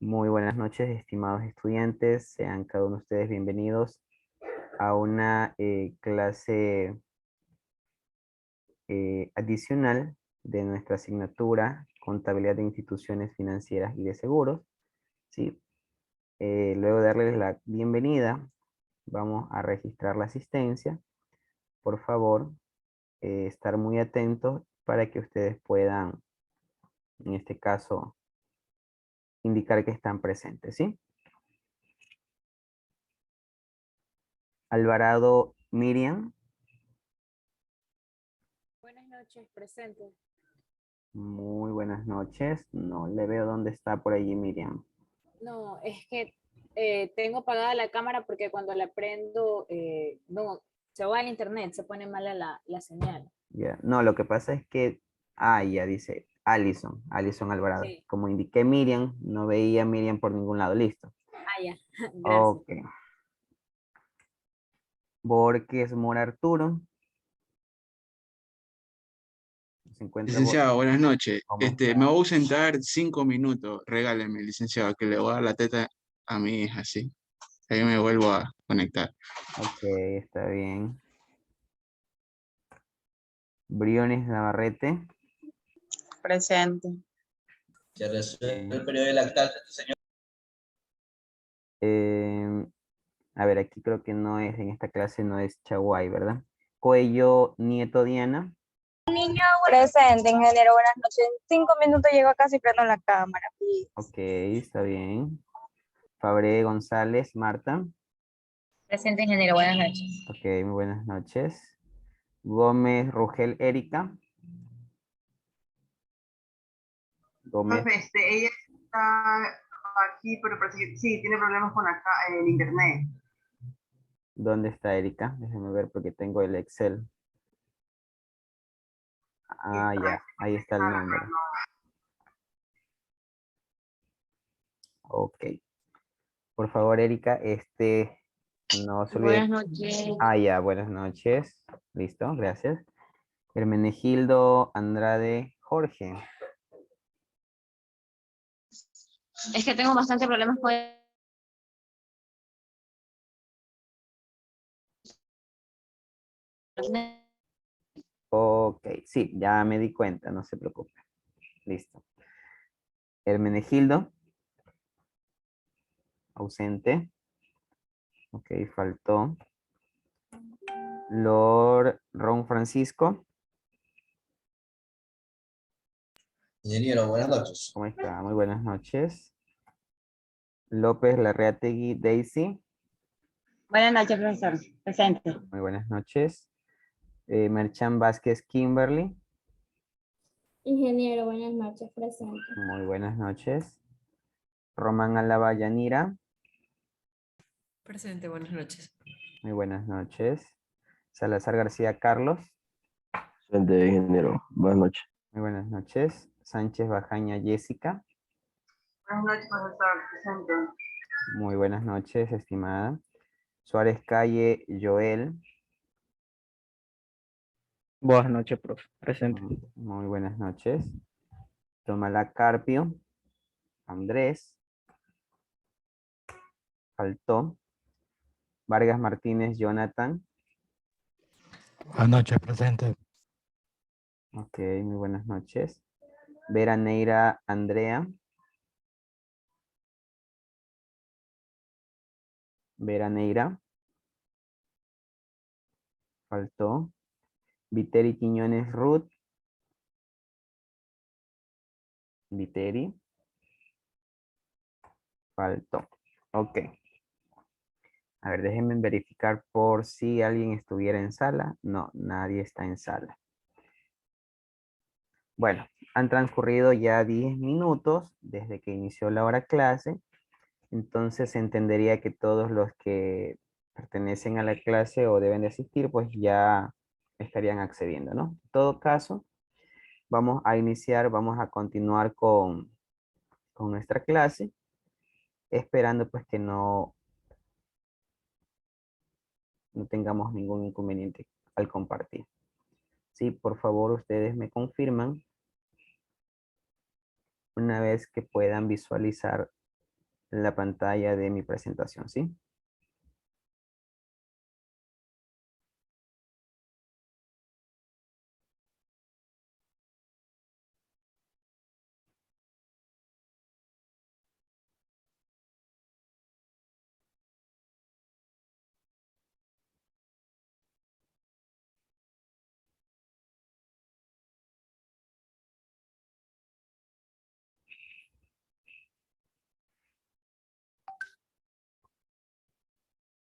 Muy buenas noches, estimados estudiantes. Sean cada uno de ustedes bienvenidos a una clase adicional de nuestra asignatura Contabilidad de Instituciones Financieras y de Seguros. ¿Sí? Luego de darles la bienvenida, vamos a registrar la asistencia. Por favor, estar muy atentos para que ustedes puedan, en este caso, indicar que están presentes. ¿Sí? Alvarado Miriam. Buenas noches, presente. Muy buenas noches. No le veo dónde está por allí Miriam. No, es que tengo apagada la cámara porque cuando la prendo, no, se va al internet, se pone mala la señal. Ya. No, lo que pasa es que, ya dice Alison Alvarado. Sí. Como indiqué Miriam, no veía Miriam por ningún lado. Listo. Ah, ya, gracias. Ok. Borges Mora Arturo. Se encuentra Licenciado, buenas noches. ¿Cómo Me está? voy a ausentar 5 minutos. Regáleme, licenciado, que le voy a dar la teta a mi hija, sí. Ahí me vuelvo a conectar. Ok, está bien. Briones Navarrete. Presente. Se resuelve el periodo de lactancia, señor. Eh, a ver, aquí creo que no es, en esta clase no es Chaguay, ¿verdad? Cuello Nieto Diana. Presente, ingeniero. Buenas noches. En 5 minutos llego a casa y prendo la cámara. Please. Ok, está bien. Fabre González, Marta. Presente, ingeniero. Buenas noches. Ok, muy buenas noches. Gómez Rugel Erika. Gómez, Profe, ella está aquí, pero parece que sí, tiene problemas con acá en el internet. ¿dónde está Erika? Déjeme ver porque tengo el Excel. Ah, ya, ahí está el nombre. Ok. Por favor, Erika, no se olvide. Buenas noches. Ya, buenas noches. Listo, gracias. Hermenegildo Andrade Jorge. Es que tengo bastante problemas con el... Ok, sí, ya me di cuenta, no se preocupe. Listo. Hermenegildo. Ausente. Ok, faltó. Lord Ron Francisco. Ingeniero, buenas noches. ¿Cómo está? Muy buenas noches. López Larreategui Daisy. Buenas noches, profesor. Presente. Muy buenas noches. Merchan Vázquez Kimberly. Ingeniero, buenas noches, presente. Muy buenas noches. Román Alaba Yanira. Presente, buenas noches. Muy buenas noches. Salazar García Carlos. Presente, ingeniero. Buenas noches. Muy buenas noches. Sánchez Bajaña Jessica. Buenas noches, profesor, presente. Muy buenas noches, estimada. Suárez Calle Joel. Buenas noches, profe. Presente. Muy buenas noches. Tomala Carpio. Andrés. Faltó. Vargas Martínez Jonathan. Buenas noches, presente. Ok, muy buenas noches. Vera Neira Andrea. Vera Neira. Faltó. Viteri Quiñones Ruth. Viteri. Faltó. Ok. A ver, déjenme verificar por si alguien estuviera en sala. No, nadie está en sala. Bueno, han transcurrido ya 10 minutos desde que inició la hora clase. Entonces se entendería que todos los que pertenecen a la clase o deben de asistir, pues ya estarían accediendo, ¿no? En todo caso, vamos a iniciar, vamos a continuar con nuestra clase, esperando pues que no tengamos ningún inconveniente al compartir. Sí, por favor, ustedes me confirman una vez que puedan visualizar la pantalla de mi presentación, ¿sí?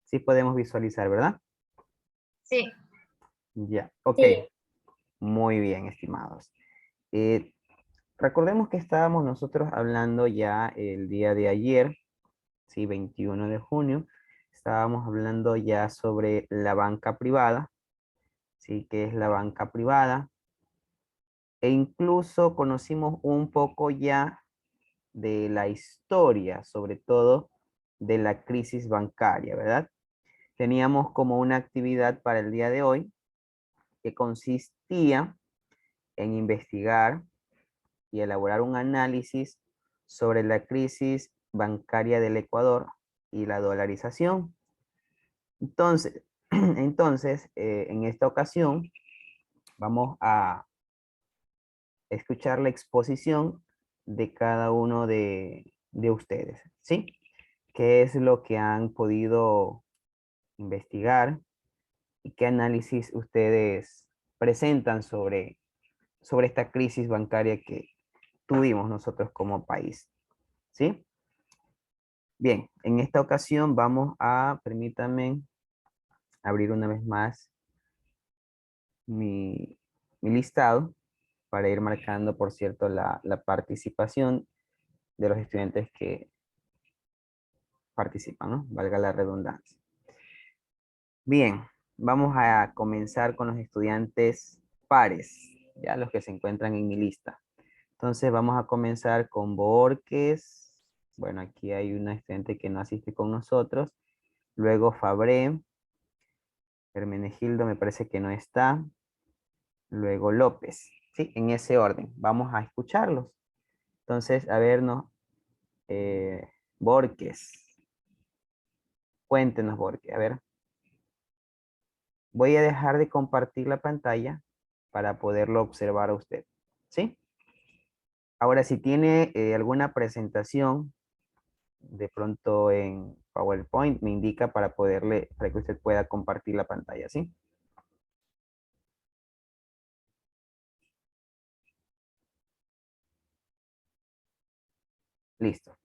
Sí podemos visualizar, ¿verdad? Sí. Ya, ok. Sí. Muy bien, estimados. Eh, recordemos que estábamos nosotros hablando ya el día de ayer, sí, 21 de junio, estábamos hablando ya sobre la banca privada, sí, que es la banca privada, e incluso conocimos un poco ya de la historia, sobre todo de la crisis bancaria, ¿verdad? Teníamos como una actividad para el día de hoy que consistía en investigar y elaborar un análisis sobre la crisis bancaria del Ecuador y la dolarización. Entonces, en esta ocasión vamos a escuchar la exposición de cada uno de ustedes, ¿sí? ¿Qué es lo que han podido investigar y qué análisis ustedes presentan sobre esta crisis bancaria que tuvimos nosotros como país? ¿Sí? Bien, en esta ocasión vamos a, permítanme, abrir una vez más mi listado para ir marcando, por cierto, la participación de los estudiantes que participan, ¿no? Valga la redundancia. Bien, vamos a comenzar con los estudiantes pares, ya los que se encuentran en mi lista. Entonces vamos a comenzar con Borges. Bueno, aquí hay una estudiante que no asiste con nosotros. Luego Fabré. Hermenegildo me parece que no está. Luego López. Sí, en ese orden. Vamos a escucharlos. Entonces, a ver, no. Borges. Cuéntenos, Borges. A ver. Voy a dejar de compartir la pantalla para poderlo observar a usted. ¿Sí? Ahora, si tiene alguna presentación, de pronto en PowerPoint, me indica para que usted pueda compartir la pantalla, ¿sí? Listo.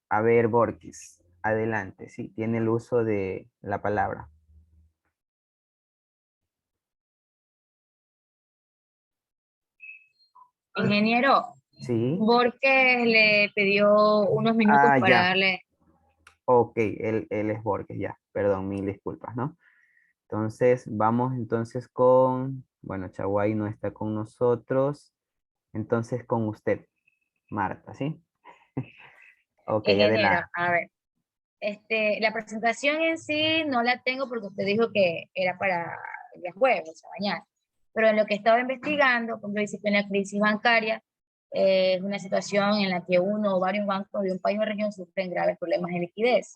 A ver, Borges, adelante, ¿sí? Tiene el uso de la palabra. Ingeniero, Sí. Borges le pidió unos minutos Ah, para ya. darle. Ok, él es Borges, ya. Perdón, mil disculpas, ¿no? Entonces, vamos entonces con, bueno, Chaguay no está con nosotros. Entonces, con usted, Marta, ¿sí? Ok, Ingeniero, adelante. a ver, la presentación en sí no la tengo porque usted dijo que era para el día jueves, o sea, mañana. Pero en lo que estaba investigando, como dice que una crisis bancaria es una situación en la que uno o varios bancos de un país o región sufren graves problemas de liquidez.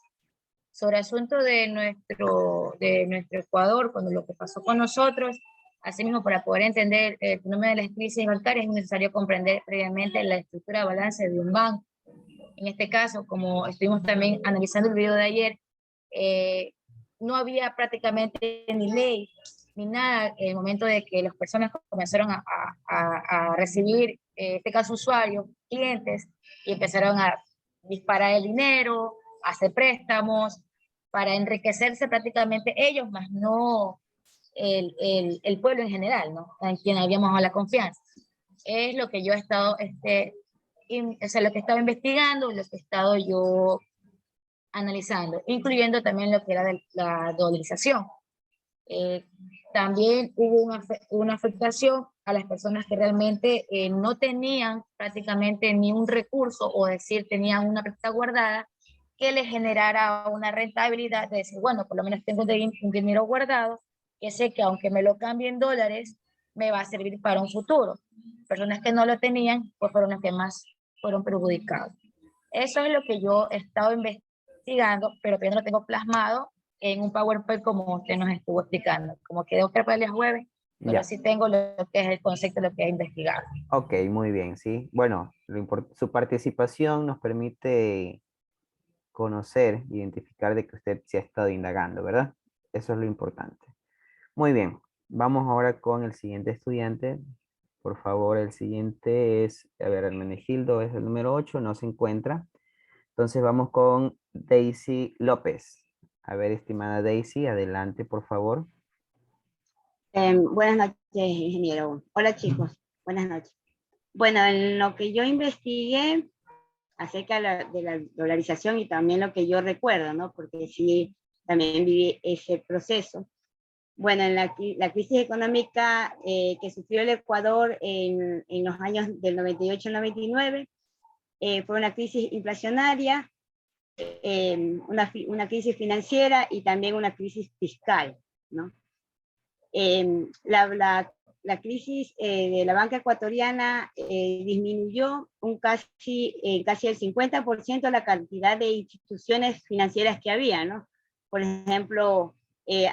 Sobre asunto de nuestro Ecuador, cuando lo que pasó con nosotros, asimismo, para poder entender el fenómeno de las crisis bancarias es necesario comprender previamente la estructura de balance de un banco. En este caso, como estuvimos también analizando el video de ayer, no había prácticamente ni ley ni nada en el momento de que las personas comenzaron a recibir, en este caso usuarios, clientes, y empezaron a disparar el dinero, a hacer préstamos, para enriquecerse prácticamente ellos, más no el pueblo en general, ¿no? En quien habíamos dado la confianza. Es lo que yo he estado, o sea, lo que he estado investigando, lo que he estado yo analizando, incluyendo también lo que era de la dolarización. Eh, también hubo una afectación a las personas que realmente no tenían prácticamente ni un recurso, o decir, tenían una plata guardada que les generara una rentabilidad de decir, bueno, por lo menos tengo un dinero guardado que sé que aunque me lo cambie en dólares, me va a servir para un futuro. Personas que no lo tenían, pues fueron las que más fueron perjudicadas. Eso es lo que yo he estado investigando, pero que no lo tengo plasmado en un PowerPoint como usted nos estuvo explicando. Como quedó para el día jueves, pero Ya. sí tengo lo que es el concepto de lo que he investigado. Ok, muy bien, sí. Bueno, su participación nos permite conocer, identificar de que usted se ha estado indagando, ¿verdad? Eso es lo importante. Muy bien, vamos ahora con el siguiente estudiante. Por favor, el siguiente es, a ver, Hermenegildo es el número 8, no se encuentra. Entonces vamos con Daisy López. A ver, estimada Daisy, adelante, por favor. Buenas noches, ingeniero. Hola, chicos. Buenas noches. Bueno, en lo que yo investigué acerca de la dolarización y también lo que yo recuerdo, ¿no? Porque sí, también viví ese proceso. Bueno, en la crisis económica que sufrió el Ecuador en los años del 98 al 99, fue una crisis inflacionaria, una crisis financiera y también una crisis fiscal, ¿no? La crisis de la banca ecuatoriana disminuyó casi el 50% la cantidad de instituciones financieras que había, ¿no? Por ejemplo,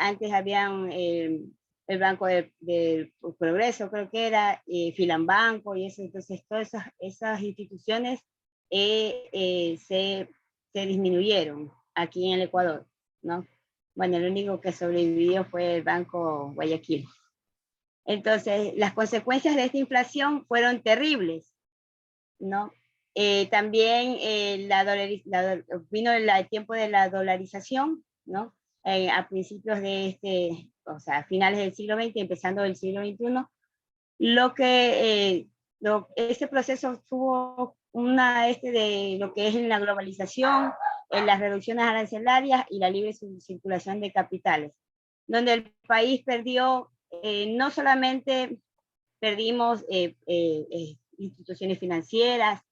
antes habían el Banco del Progreso, creo que era, Filambanco y eso, entonces todas esas instituciones se disminuyeron aquí en el Ecuador, ¿no? Bueno, el único que sobrevivió fue el Banco Guayaquil. Entonces, las consecuencias de esta inflación fueron terribles, ¿no? También vino el tiempo de la dolarización, ¿no? A principios de o sea, a finales del siglo XX, empezando el siglo XXI, ese proceso tuvo de lo que es en la globalización, en las reducciones arancelarias y la libre circulación de capitales, donde el país perdió, no solamente perdimos instituciones financieras,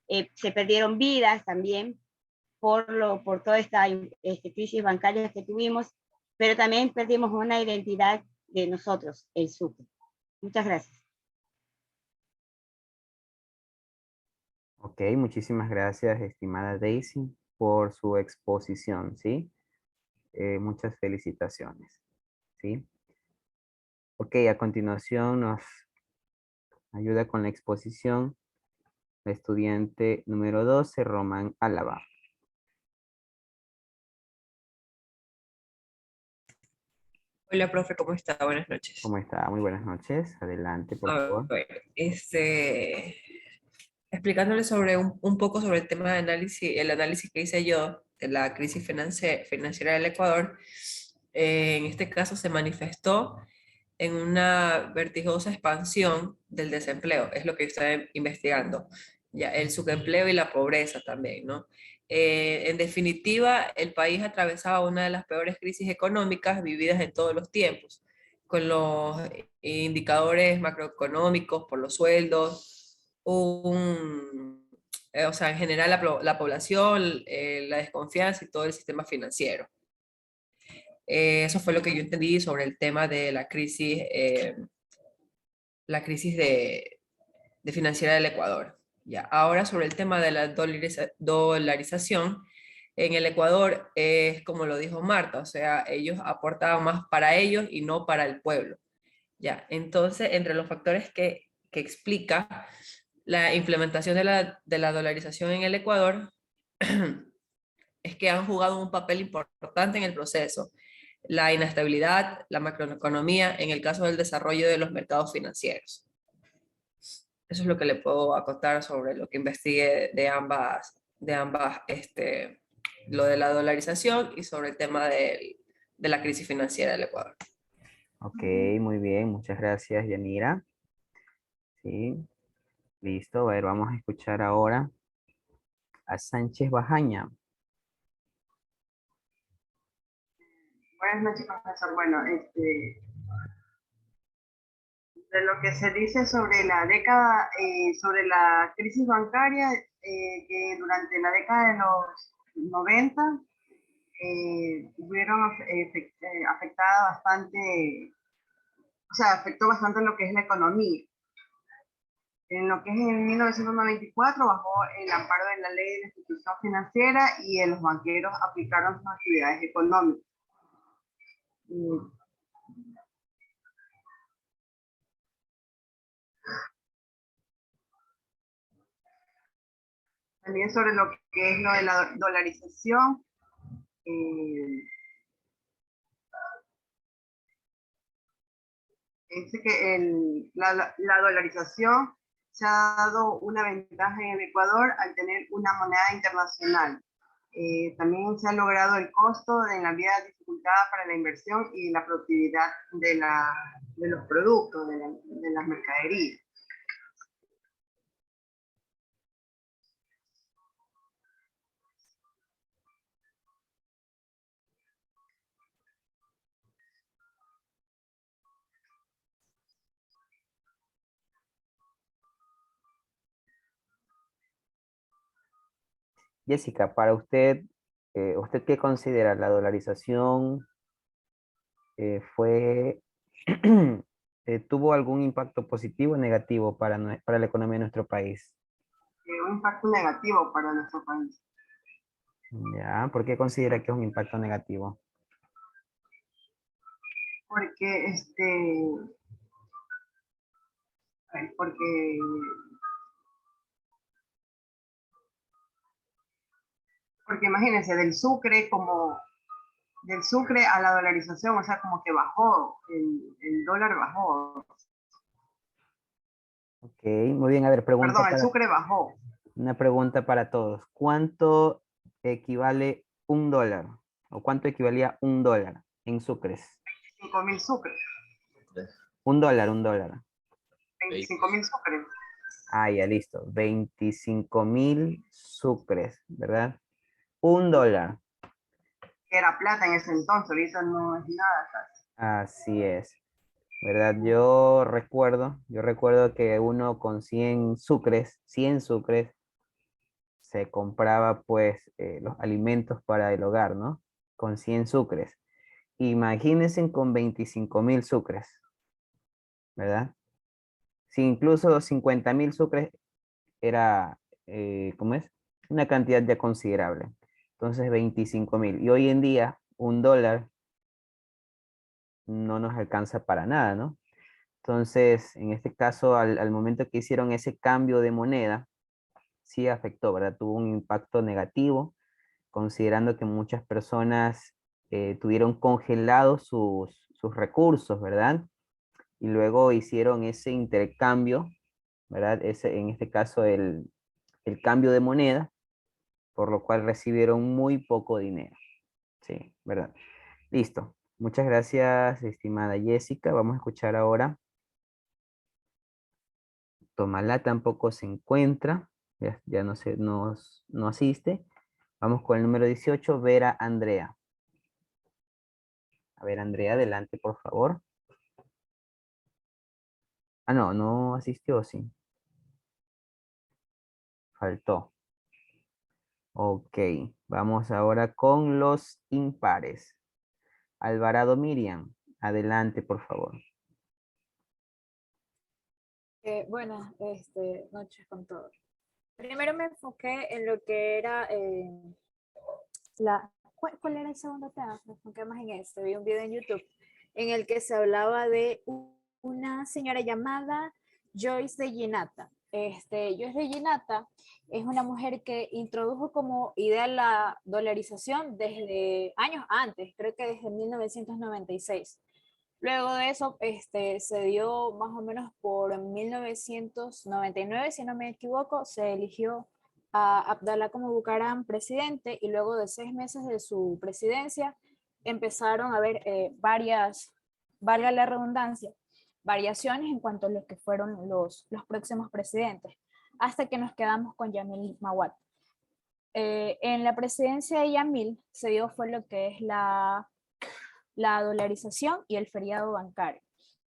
se perdieron vidas también por toda esta crisis bancaria que tuvimos, pero también perdimos una identidad de nosotros, el Sucre. Muchas gracias. Ok, muchísimas gracias, estimada Daisy, por su exposición, ¿sí? Muchas felicitaciones, ¿sí? Ok, a continuación nos ayuda con la exposición la estudiante número 12, Román Álava. Hola, profe, ¿cómo está? Buenas noches. ¿Cómo está? Muy buenas noches. Adelante, por favor. Explicándole sobre un poco sobre el tema de análisis, el análisis que hice yo de la crisis financiera del Ecuador. En este caso se manifestó en una vertiginosa expansión del desempleo, es lo que estoy investigando, ya, el subempleo y la pobreza también, ¿no? En definitiva, el país atravesaba una de las peores crisis económicas vividas en todos los tiempos, con los indicadores macroeconómicos por los sueldos, o sea, en general la población, la desconfianza y todo el sistema financiero. Eso fue lo que yo entendí sobre el tema de la crisis de financiera del Ecuador. Ya. Ahora sobre el tema de la dolarización, en el Ecuador es como lo dijo Marta, o sea, ellos aportaban más para ellos y no para el pueblo. Ya. Entonces, entre los factores que explica la implementación de la dolarización en el Ecuador, es que han jugado un papel importante en el proceso. La inestabilidad, la macroeconomía, en el caso del desarrollo de los mercados financieros. Eso es lo que le puedo acotar sobre lo que investigué de ambas, lo de la dolarización y sobre el tema de la crisis financiera del Ecuador. Ok, muy bien. Muchas gracias, Yanira. Sí, listo. A ver, vamos a escuchar ahora a Sánchez Bajaña. Buenas noches, profesor. Bueno, de lo que se dice sobre la década, sobre la crisis bancaria, que durante la década de los 90 tuvieron afectada bastante, o sea, afectó bastante lo que es la economía. En lo que es en 1994 bajó el amparo de la ley de la institución financiera y los banqueros aplicaron sus actividades económicas. También sobre lo que es lo de la dolarización. Dice que la dolarización se ha dado una ventaja en el Ecuador al tener una moneda internacional. También se ha logrado el costo en la vía dificultada para la inversión y la productividad de los productos, de las mercaderías. Jessica, para usted, ¿usted qué considera? ¿La dolarización tuvo algún impacto positivo o negativo para la economía de nuestro país? Un impacto negativo para nuestro país. Ya, ¿por qué considera que es un impacto negativo? Porque porque imagínense, del Sucre a la dolarización, o sea, como que bajó, el dólar bajó. Ok, muy bien, a ver, Perdón, el Sucre bajó. Una pregunta para todos. ¿Cuánto equivale un dólar? ¿O cuánto equivalía un dólar en sucres? 25.000 sucres. Un dólar. 25.000 sucres. Ah, ya, listo. 25.000 sucres, ¿verdad? Un dólar. Que era plata en ese entonces, ahorita no es nada casi. Así es, ¿verdad? Yo recuerdo que uno con 100 sucres, se compraba pues los alimentos para el hogar, ¿no? Con 100 sucres. Imagínense con 25.000 sucres, ¿verdad? Si incluso los 50.000 sucres era, ¿cómo es? Una cantidad ya considerable. Entonces 25.000. Y hoy en día un dólar no nos alcanza para nada, ¿no? Entonces, en este caso, al momento que hicieron ese cambio de moneda, sí afectó, ¿verdad? Tuvo un impacto negativo, considerando que muchas personas tuvieron congelados sus recursos, ¿verdad? Y luego hicieron ese intercambio, ¿verdad? En este caso, el cambio de moneda, por lo cual recibieron muy poco dinero. Sí, ¿verdad? Listo. Muchas gracias, estimada Jessica. Vamos a escuchar ahora. Tomalá tampoco se encuentra. Ya no asiste. Vamos con el número 18, Vera Andrea. A ver, Andrea, adelante, por favor. Ah, no asistió, sí. Faltó. Ok, vamos ahora con los impares. Alvarado Miriam, adelante, por favor. Buenas noches con todos. Primero me enfoqué en lo que era ¿cuál era el segundo tema? Me enfoqué más en este. Vi un video en YouTube en el que se hablaba de una señora llamada Joyce de Ginata. Joyce de Ginata es una mujer que introdujo como idea la dolarización desde años antes, creo que desde 1996. Luego de eso, se dio más o menos por 1999, si no me equivoco, se eligió a Abdalá como Bucaram presidente y luego de 6 meses de su presidencia empezaron a haber varias, valga la redundancia, variaciones en cuanto a lo que fueron los próximos presidentes, hasta que nos quedamos con Yamil Mawad. En la presidencia de Yamil se dio fue lo que es la dolarización y el feriado bancario.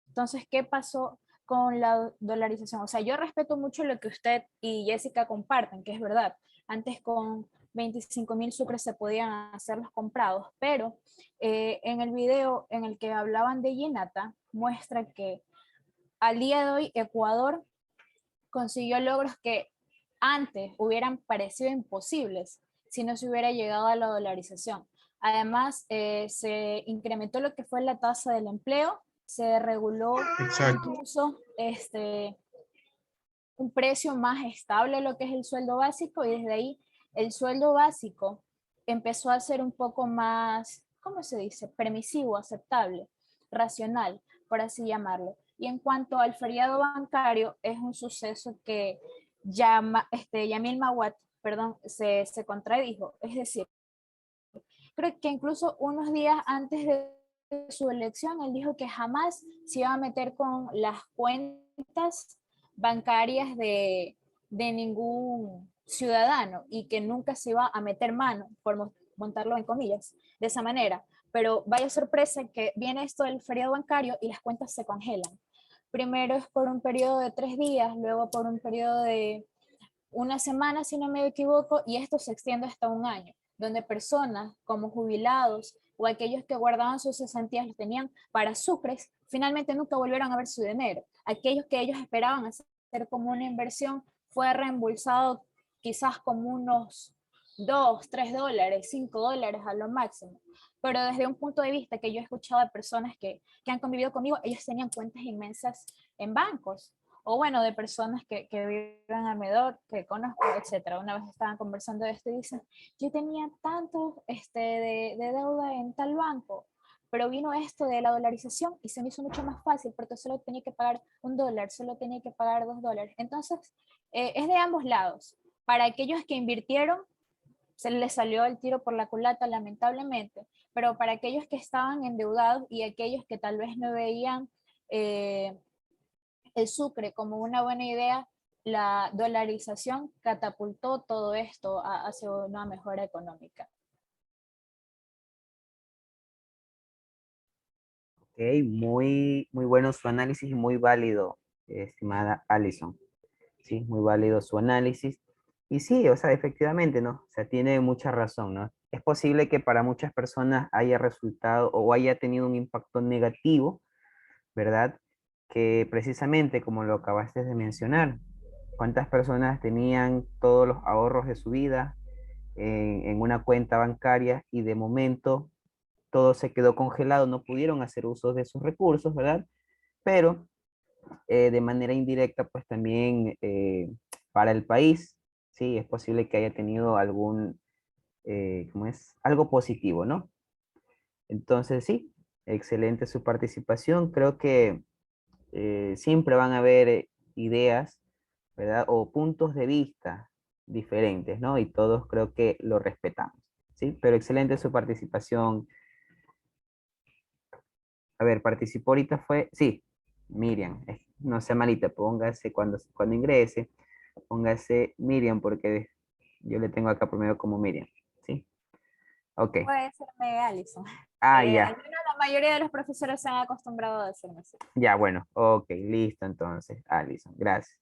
Entonces, ¿qué pasó con la dolarización? O sea, yo respeto mucho lo que usted y Jessica comparten, que es verdad. Antes con 25.000 sucres se podían hacer los comprados, pero en el video en el que hablaban de Ginata, muestra que al día de hoy Ecuador consiguió logros que antes hubieran parecido imposibles si no se hubiera llegado a la dolarización. Además, se incrementó lo que fue la tasa del empleo, se reguló Exacto. incluso un precio más estable, lo que es el sueldo básico, y desde ahí el sueldo básico empezó a ser un poco más, ¿cómo se dice?, permisivo, aceptable, racional, por así llamarlo. Y en cuanto al feriado bancario, es un suceso que Yamil Mawad, perdón, se contradijo. Es decir, creo que incluso unos días antes de su elección, él dijo que jamás se iba a meter con las cuentas bancarias de ningún ciudadano y que nunca se iba a meter mano, por montarlo en comillas, de esa manera. Pero vaya sorpresa que viene esto del feriado bancario y las cuentas se congelan. Primero es por un periodo de 3 días, luego por un periodo de una semana, si no me equivoco, y esto se extiende hasta un año, donde personas como jubilados o aquellos que guardaban sus cesantías los tenían para sucres, finalmente nunca volvieron a ver su dinero. Aquellos que ellos esperaban hacer como una inversión fue reembolsado quizás como unos $2, $3, $5 a lo máximo. Pero desde un punto de vista que yo he escuchado de personas que han convivido conmigo, ellos tenían cuentas inmensas en bancos, o bueno, de personas que viven alrededor, que conozco, etcétera. Una vez estaban conversando de esto y dicen, yo tenía tanto de deuda en tal banco, pero vino esto de la dolarización y se me hizo mucho más fácil porque solo tenía que pagar $1, solo tenía que pagar $2. Entonces, es de ambos lados. Para aquellos que invirtieron, se les salió el tiro por la culata, lamentablemente, pero para aquellos que estaban endeudados y aquellos que tal vez no veían el sucre como una buena idea, la dolarización catapultó todo esto hacia una mejora económica. Ok, muy bueno su análisis y muy válido, estimada Alison. Sí, muy válido su análisis. Y sí, o sea, efectivamente, ¿no? O sea, tiene mucha razón, ¿no? Es posible que para muchas personas haya resultado o haya tenido un impacto negativo, ¿verdad? Que precisamente como lo acabaste de mencionar, ¿cuántas personas tenían todos los ahorros de su vida en una cuenta bancaria y de momento todo se quedó congelado, no pudieron hacer uso de sus recursos, ¿verdad? Pero de manera indirecta, pues también para el país, sí, es posible que haya tenido algún, ¿cómo es? Algo positivo, ¿no? Entonces, sí, excelente su participación. Creo que siempre van a haber ideas, ¿verdad? O puntos de vista diferentes, ¿no? Y todos creo que lo respetamos, ¿sí? Pero excelente su participación. A ver, participó ahorita fue, sí, Miriam, no sea malita, póngase cuando ingrese, póngase Miriam porque yo le tengo acá primero como Miriam, ¿sí? Ok. Puede serme Alison. Ah, Al ya, menos la mayoría de los profesores se han acostumbrado a decirme así. ya, bueno, ok, listo entonces, Alison, gracias.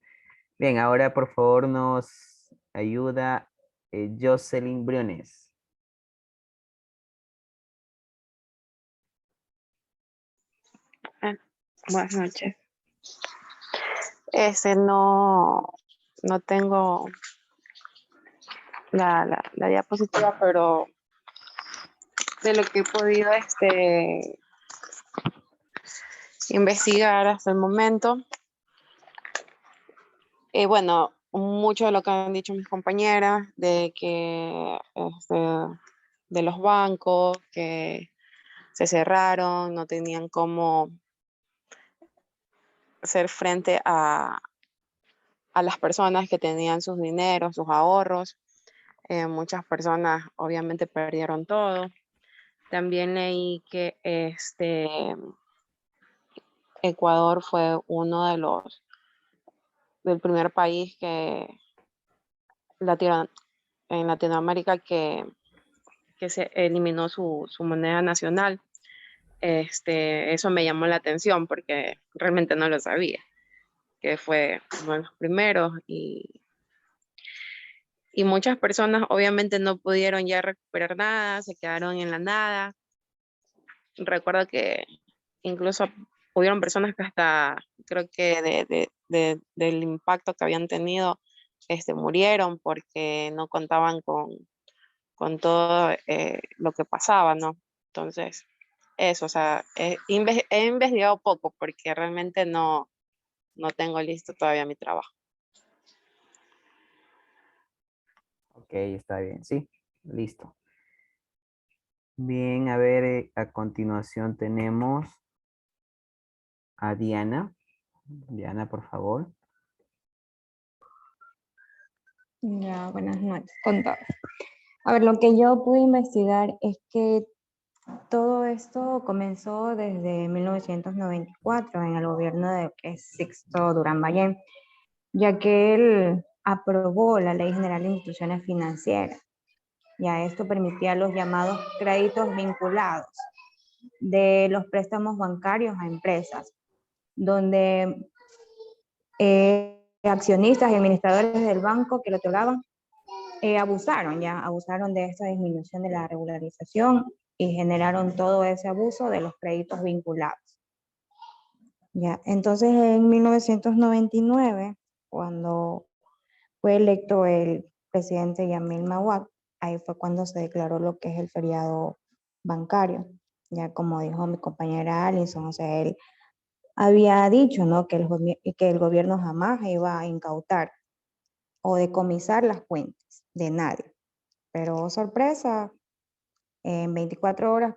Bien, ahora por favor nos ayuda Jocelyn Briones. Buenas noches. No tengo la diapositiva, pero de lo que he podido investigar hasta el momento, bueno, mucho de lo que han dicho mis compañeras, de que de los bancos que se cerraron, no tenían cómo hacer frente a las personas que tenían sus dineros, sus ahorros. Muchas personas obviamente perdieron todo. También leí que Ecuador fue uno del primer país en Latinoamérica que se eliminó su moneda nacional. Eso me llamó la atención porque realmente no lo sabía, que fue uno de los primeros y muchas personas obviamente no pudieron ya recuperar nada, se quedaron en la nada. Recuerdo que incluso hubieron personas que hasta creo que del impacto que habían tenido, murieron porque no contaban con todo lo que pasaba, ¿no? Entonces, eso, o sea, he investigado poco porque realmente no tengo listo todavía mi trabajo. Ok, está bien, sí, listo. Bien, a ver, a continuación tenemos a Diana. Diana, por favor. Ya, buenas noches con todos. A ver, lo que yo pude investigar es que todo esto comenzó desde 1994 en el gobierno de Sixto Durán Ballén, ya que él aprobó la Ley General de Instituciones Financieras. Ya esto permitía los llamados créditos vinculados de los préstamos bancarios a empresas, donde accionistas y administradores del banco que lo otorgaban abusaron de esta disminución de la regularización y generaron todo ese abuso de los créditos vinculados. Ya, entonces en 1999, cuando fue electo el presidente Yamil Mahuad, ahí fue cuando se declaró lo que es el feriado bancario. Ya como dijo mi compañera Alison, o sea, él había dicho, ¿no?, que el gobierno jamás iba a incautar o decomisar las cuentas de nadie. Pero sorpresa, en 24 horas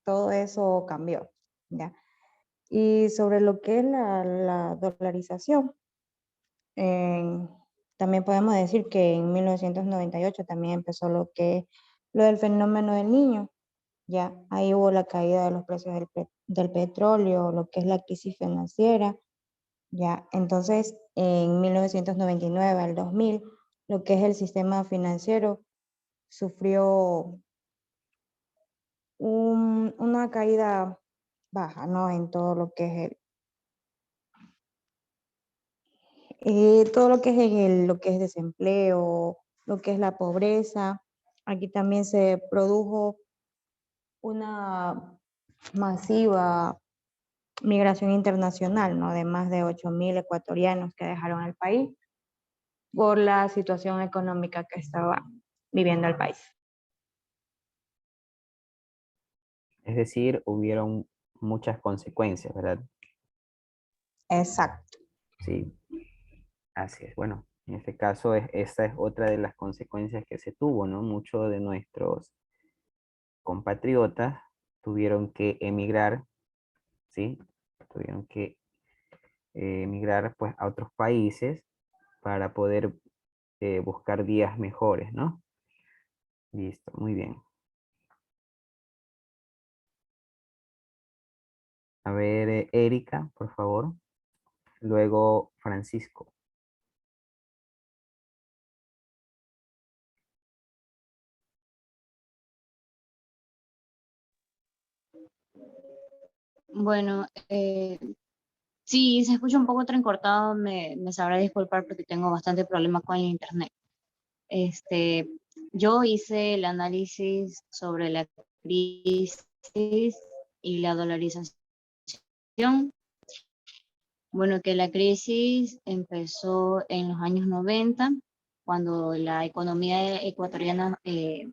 todo eso cambió, ¿ya? Y sobre lo que es la dolarización, también podemos decir que en 1998 también empezó lo del fenómeno del niño, ya ahí hubo la caída de los precios del petróleo, lo que es la crisis financiera, ya. Entonces en 1999 al 2000, lo que es el sistema financiero sufrió una caída baja, ¿no? En todo lo que es todo lo que es lo que es desempleo, lo que es la pobreza. Aquí también se produjo una masiva migración internacional, ¿no?, de más de 8.000 ecuatorianos que dejaron el país por la situación económica que estaba viviendo el país. Es decir, hubieron muchas consecuencias, ¿verdad? Exacto. Sí, así es. Bueno, en este caso, esta es otra de las consecuencias que se tuvo, ¿no? Muchos de nuestros compatriotas tuvieron que emigrar, ¿sí? Tuvieron que emigrar, pues, a otros países para poder buscar días mejores, ¿no? Listo, muy bien. A ver, Erika, por favor. Luego, Francisco. Bueno, si se escucha un poco entrecortado, me sabrá disculpar porque tengo bastante problema con el internet. Yo hice el análisis sobre la crisis y la dolarización. Bueno, que la crisis empezó en los años 90, cuando la economía ecuatoriana fue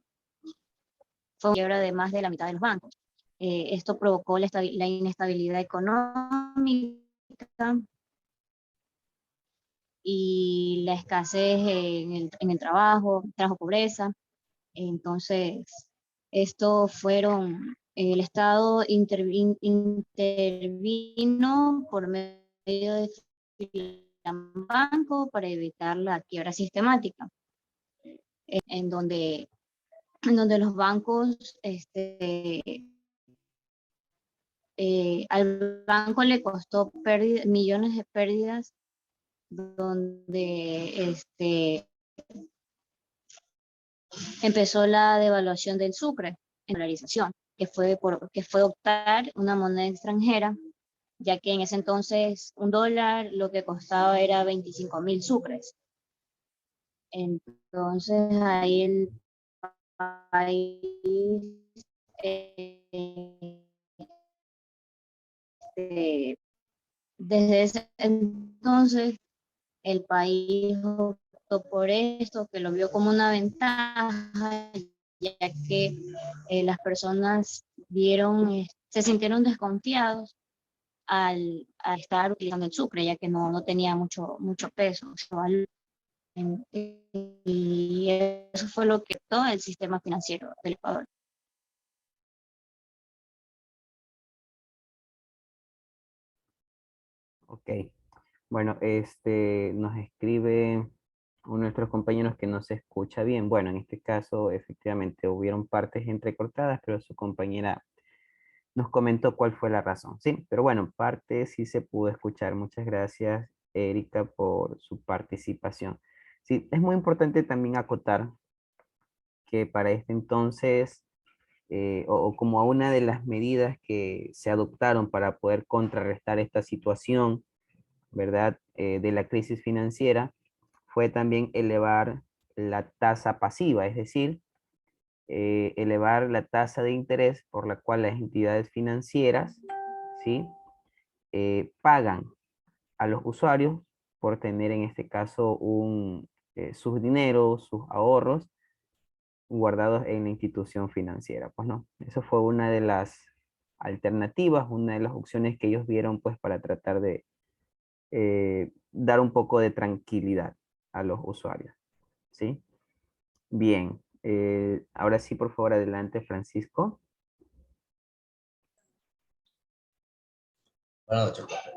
una quiebra de más de la mitad de los bancos. Esto provocó la inestabilidad económica y la escasez en el trabajo, pobreza. Entonces, el Estado intervino por medio de banco para evitar la quiebra sistemática, en donde los bancos, al banco le costó millones de pérdidas, donde empezó la devaluación del sucre, en dolarización, que fue optar una moneda extranjera, ya que en ese entonces $1 lo que costaba era 25.000 sucres. Entonces ahí el país desde ese entonces Entonces, el país optó por esto, que lo vio como una ventaja, ya que las personas se sintieron desconfiados al estar utilizando el sucre, ya que no tenía mucho peso, mucho valor. Y eso fue lo que todo el sistema financiero del Ecuador. Ok. Bueno, nos escribe uno de nuestros compañeros que no se escucha bien. Bueno, en este caso, efectivamente, hubieron partes entrecortadas, pero su compañera nos comentó cuál fue la razón, ¿sí? Pero bueno, parte sí se pudo escuchar. Muchas gracias, Erika, por su participación. Sí, es muy importante también acotar que para este entonces, o como una de las medidas que se adoptaron para poder contrarrestar esta situación, ¿verdad? De la crisis financiera, fue también elevar la tasa pasiva, es decir, elevar la tasa de interés por la cual las entidades financieras, ¿sí? Pagan a los usuarios por tener en este caso sus dineros, sus ahorros guardados en la institución financiera. Pues no, eso fue una de las alternativas, una de las opciones que ellos vieron pues para tratar de dar un poco de tranquilidad a los usuarios, ¿sí? Bien, ahora sí, por favor, adelante, Francisco. Buenas noches, profe.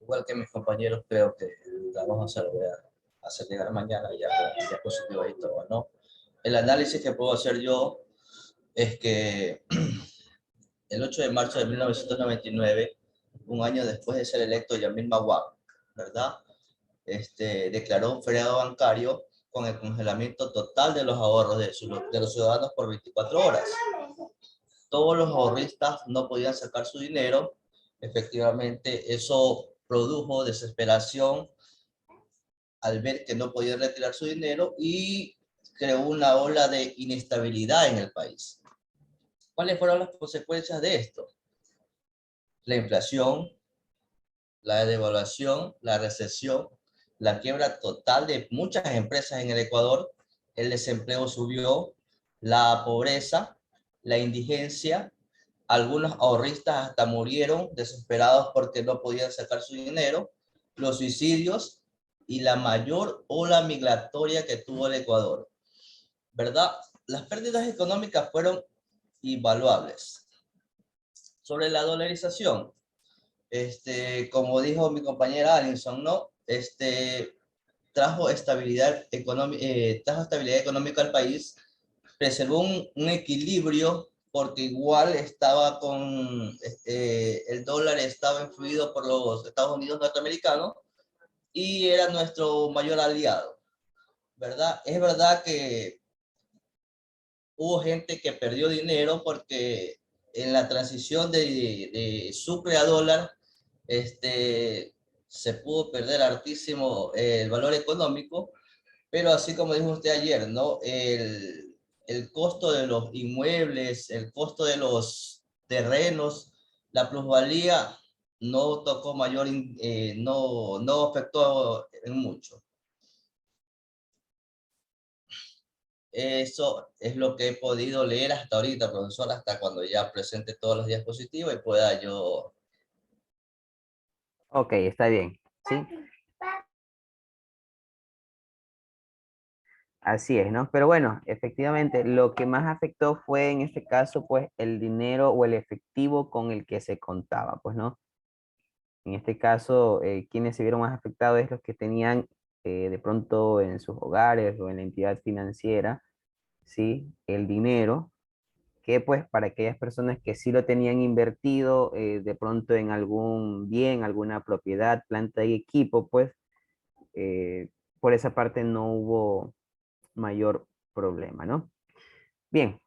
Igual que mis compañeros, creo que la vamos a voy a hacer llegar mañana ya con diapositivas y todo, ¿no? El análisis que puedo hacer yo es que el 8 de marzo de 1999, un año después de ser electo Yamil Maguab, ¿verdad? Declaró un feriado bancario con el congelamiento total de los ahorros de los ciudadanos por 24 horas. Todos los ahorristas no podían sacar su dinero. Efectivamente, eso produjo desesperación al ver que no podían retirar su dinero y creó una ola de inestabilidad en el país. ¿Cuáles fueron las consecuencias de esto? La inflación, la devaluación, la recesión, la quiebra total de muchas empresas en el Ecuador, el desempleo subió, la pobreza, la indigencia, algunos ahorristas hasta murieron desesperados porque no podían sacar su dinero, los suicidios y la mayor ola migratoria que tuvo el Ecuador, ¿verdad? Las pérdidas económicas fueron invaluables. Sobre la dolarización, como dijo mi compañera Alison, ¿no? Trajo estabilidad económica al país, preservó un equilibrio porque igual estaba el dólar estaba influido por los Estados Unidos norteamericanos y era nuestro mayor aliado, ¿verdad? Es verdad que hubo gente que perdió dinero porque en la transición de sucre a dólar, se pudo perder hartísimo el valor económico, pero así como dijo usted ayer, ¿no? El costo de los inmuebles, el costo de los terrenos, la plusvalía no tocó no afectó en mucho. Eso es lo que he podido leer hasta ahorita, profesor, hasta cuando ya presente todos los diapositivos y pueda yo... Ok, está bien, ¿sí? Así es, ¿no? Pero bueno, efectivamente, lo que más afectó fue en este caso, pues, el dinero o el efectivo con el que se contaba, pues, ¿no? En este caso, quienes se vieron más afectados es los que tenían de pronto en sus hogares o en la entidad financiera, ¿sí? El dinero, que pues para aquellas personas que sí lo tenían invertido de pronto en algún bien, alguna propiedad, planta y equipo, pues por esa parte no hubo mayor problema, ¿no? Bien,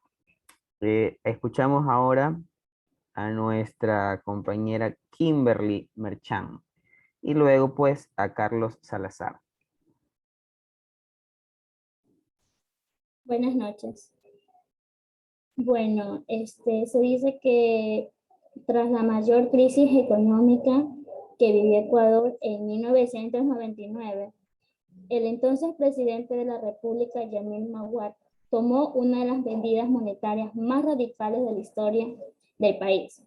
escuchamos ahora a nuestra compañera Kimberly Merchan y luego pues a Carlos Salazar. Buenas noches. Bueno, se dice que tras la mayor crisis económica que vivía Ecuador en 1999, el entonces presidente de la República, Yamil Maguad, tomó una de las medidas monetarias más radicales de la historia del país.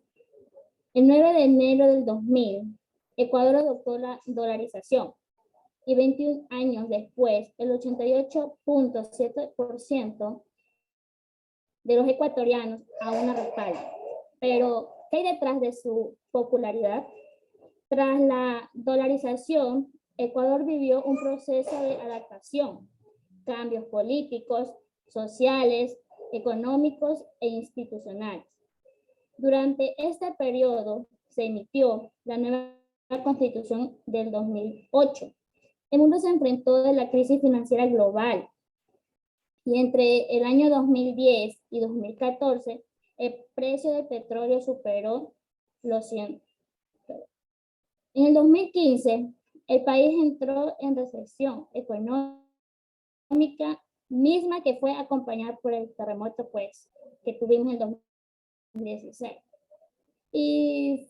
El 9 de enero del 2000, Ecuador adoptó la dolarización y 21 años después, el 88.7% de los ecuatorianos aún la respaldan. Pero, ¿qué hay detrás de su popularidad? Tras la dolarización, Ecuador vivió un proceso de adaptación, cambios políticos, sociales, económicos e institucionales. Durante este periodo se emitió la nueva Constitución del 2008. El mundo se enfrentó a la crisis financiera global y entre el año 2010 y 2014 el precio del petróleo superó los 100. En el 2015, el país entró en recesión económica, misma que fue acompañada por el terremoto que tuvimos en 2016. Y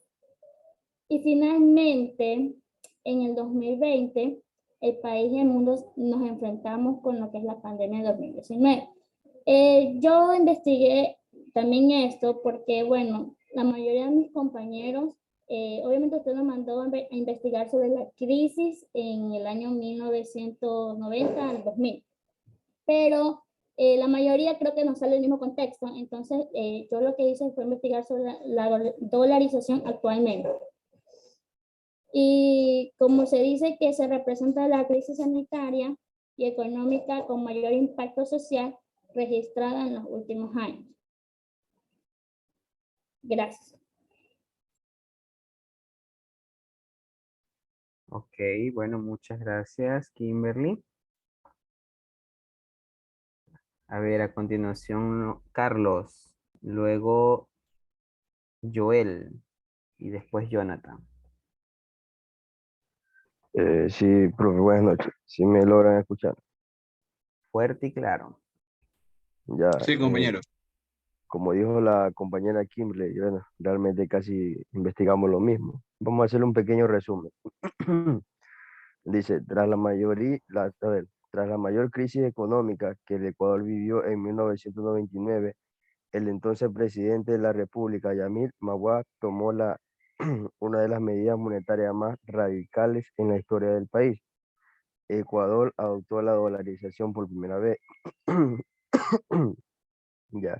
finalmente, en el 2020, el país y el mundo nos enfrentamos con lo que es la pandemia de 2019. Yo investigué también esto porque, bueno, la mayoría de mis compañeros, obviamente usted nos mandó a investigar sobre la crisis en el año 1990 al 2000, pero la mayoría creo que nos sale el mismo contexto, entonces yo lo que hice fue investigar sobre la dolarización actualmente. Y como se dice que se representa la crisis sanitaria y económica con mayor impacto social registrada en los últimos años. Gracias. Ok, bueno, muchas gracias, Kimberly. A ver, a continuación, Carlos, luego Joel y después Jonathan. Sí, profe, buenas noches. ¿Sí me logran escuchar? Fuerte y claro. Ya, Sí, compañero. como dijo la compañera Kimberly, bueno, realmente casi investigamos lo mismo. Vamos a hacer un pequeño resumen. Dice, tras la mayor crisis económica que el Ecuador vivió en 1999, el entonces presidente de la República, Yamil Maguad, tomó una de las medidas monetarias más radicales en la historia del país. Ecuador adoptó la dolarización por primera vez. Ya.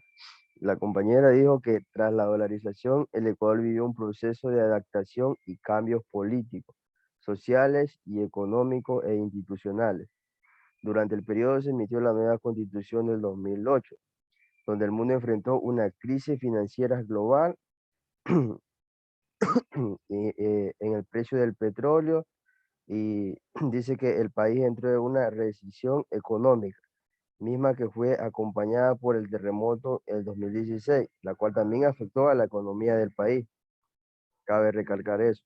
La compañera dijo que tras la dolarización, el Ecuador vivió un proceso de adaptación y cambios políticos, sociales y económicos e institucionales. Durante el periodo se emitió la nueva Constitución del 2008, donde el mundo enfrentó una crisis financiera global en el precio del petróleo y dice que el país entró en una recesión económica, misma que fue acompañada por el terremoto el 2016, la cual también afectó a la economía del país. Cabe recalcar eso.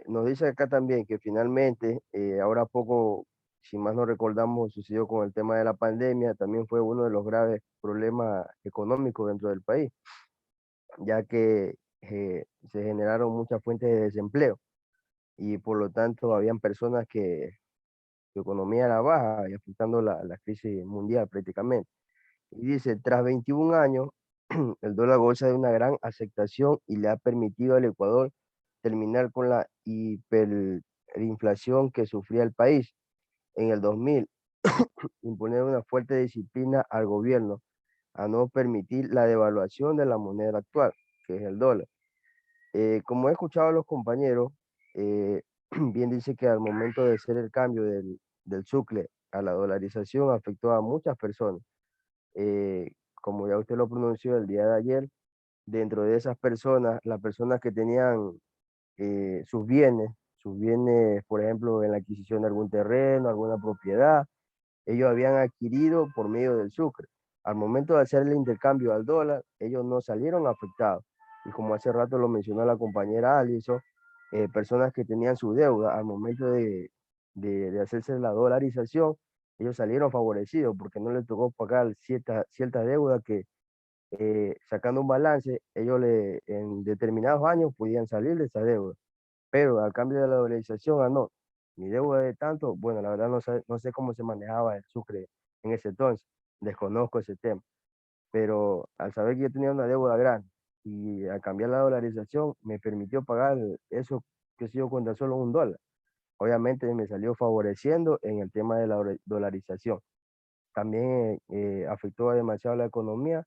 Nos dice acá también que finalmente, ahora poco, si más no recordamos, sucedió con el tema de la pandemia, también fue uno de los graves problemas económicos dentro del país, ya que se generaron muchas fuentes de desempleo y por lo tanto habían personas que su economía era baja y afectando la crisis mundial prácticamente. Y dice, tras 21 años, el dólar goza de una gran aceptación y le ha permitido al Ecuador terminar con la hiperinflación que sufría el país. En el 2000, imponer una fuerte disciplina al gobierno a no permitir la devaluación de la moneda actual, que es el dólar. Como he escuchado a los compañeros, bien dice que al momento de hacer el cambio del sucre a la dolarización afectó a muchas personas. Como ya usted lo pronunció el día de ayer, dentro de esas personas, las personas que tenían sus bienes, por ejemplo, en la adquisición de algún terreno, alguna propiedad, ellos habían adquirido por medio del sucre. Al momento de hacer el intercambio al dólar, ellos no salieron afectados. Y como hace rato lo mencionó la compañera Alison, personas que tenían su deuda al momento de hacerse la dolarización, ellos salieron favorecidos porque no les tocó pagar cierta deuda que sacando un balance, ellos en determinados años podían salir de esa deuda. pero a cambio de la dolarización, no, mi deuda de tanto, bueno, la verdad no sé cómo se manejaba el Sucre en ese entonces, desconozco ese tema, pero al saber que yo tenía una deuda grande y al cambiar la dolarización me permitió pagar eso que sé yo con tan solo $1. Obviamente me salió favoreciendo en el tema de la dolarización. También afectó demasiado la economía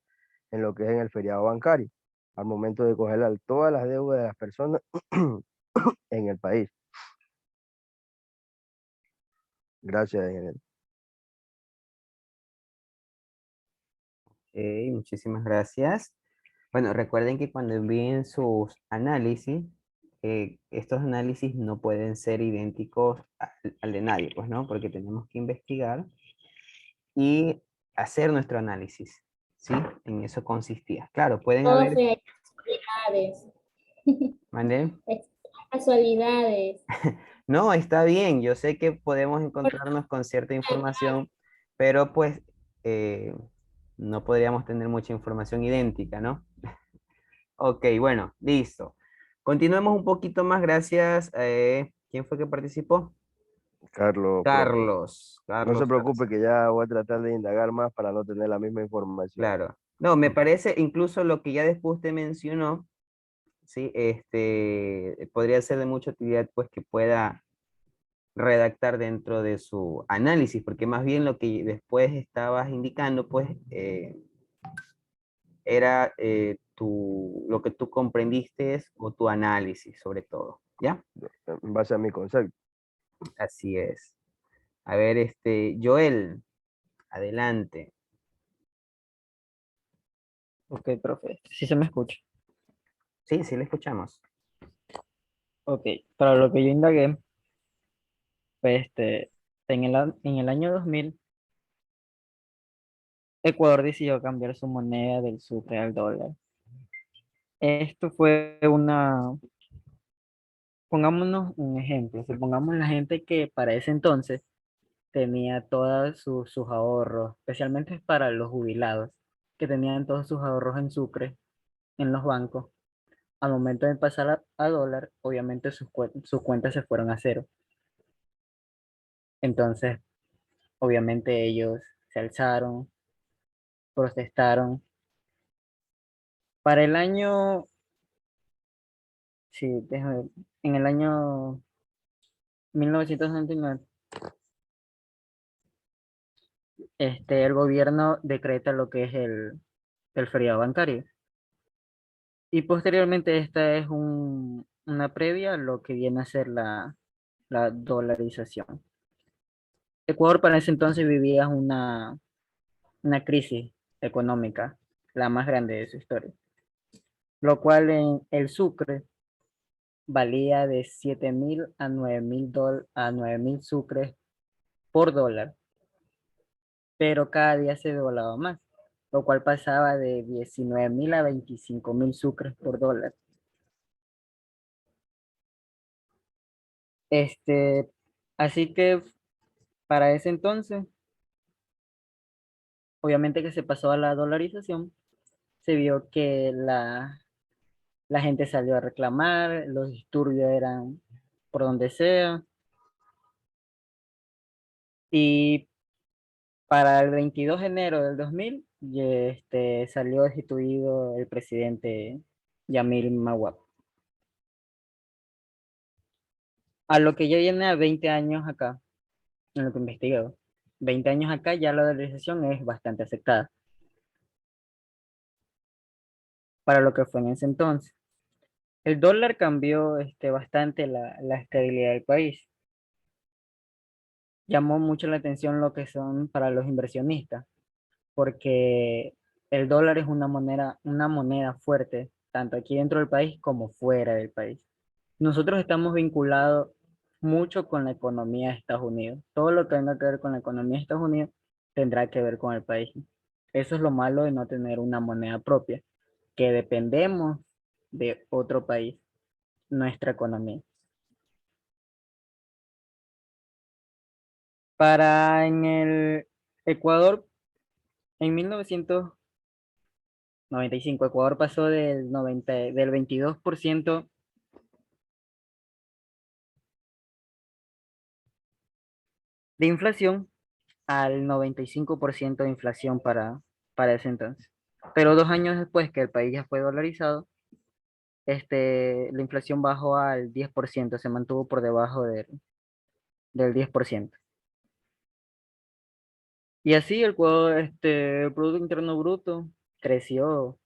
en lo que es en el feriado bancario, al momento de congelar todas las deudas de las personas en el país. Gracias, ingeniero. Muchísimas gracias. Bueno, recuerden que cuando envíen sus análisis, estos análisis no pueden ser idénticos al de nadie, pues no, porque tenemos que investigar y hacer nuestro análisis, ¿sí? En eso consistía. Claro, pueden haber... Profe, hay casualidades. ¿Mande? Casualidades. No, está bien, yo sé que podemos encontrarnos con cierta información, pero pues no podríamos tener mucha información idéntica, ¿no? Ok, bueno, listo. Continuemos un poquito más, gracias. ¿Quién fue que participó? Carlos, profe. Carlos, No se Carlos. preocupe que ya voy a tratar de indagar más para no tener la misma información. Claro. No, me parece incluso lo que ya después usted mencionó, ¿sí? Podría ser de mucha utilidad, pues, que pueda redactar dentro de su análisis, porque más bien lo que después estabas indicando, pues, era lo que tú comprendiste o tu análisis sobre todo, ¿ya? En base a mi concepto. Así es. A ver, Joel, adelante. Ok, profe. ¿Sí se me escucha? Sí, sí, le escuchamos. Ok, para lo que yo indagué, pues, en el año 2000, Ecuador decidió cambiar su moneda del sucre al dólar. Esto fue pongámonos un ejemplo, supongamos la gente que para ese entonces tenía todos sus ahorros, especialmente para los jubilados, que tenían todos sus ahorros en sucre en los bancos. Al momento de pasar a dólar, obviamente sus cuentas se fueron a cero. Entonces, obviamente ellos se alzaron, protestaron. Para el año, sí, déjame ver, en el año 1999, el gobierno decreta lo que es el feriado bancario. Y posteriormente esta es una previa a lo que viene a ser la dolarización. Ecuador para ese entonces vivía una crisis económica, la más grande de su historia, lo cual en el sucre valía de 7.000 a 9.000 sucres por dólar, pero cada día se devaluaba más, lo cual pasaba de 19.000 a 25.000 sucres por dólar. Este, Así que para ese entonces, obviamente que se pasó a la dolarización, se vio que la gente salió a reclamar, los disturbios eran por donde sea, y para el 22 de enero del 2000, salió destituido el presidente Yamil Maguab. A lo que ya viene a 20 años acá, en lo que investigué, 20 años acá ya la dolarización es bastante aceptada para lo que fue en ese entonces. El dólar cambió bastante la estabilidad del país. Llamó mucho la atención lo que son para los inversionistas, porque el dólar es una moneda fuerte, tanto aquí dentro del país como fuera del país. Nosotros estamos vinculados mucho con la economía de Estados Unidos. Todo lo que tenga que ver con la economía de Estados Unidos tendrá que ver con el país. Eso es lo malo de no tener una moneda propia, que dependemos de otro país, nuestra economía. Para en el Ecuador, en 1995, Ecuador pasó del 22% de inflación al 95% de inflación para ese entonces. Pero 2 años después que el país ya fue dolarizado, la inflación bajó al 10%, se mantuvo por debajo del 10%. Y así el Producto Interno Bruto creció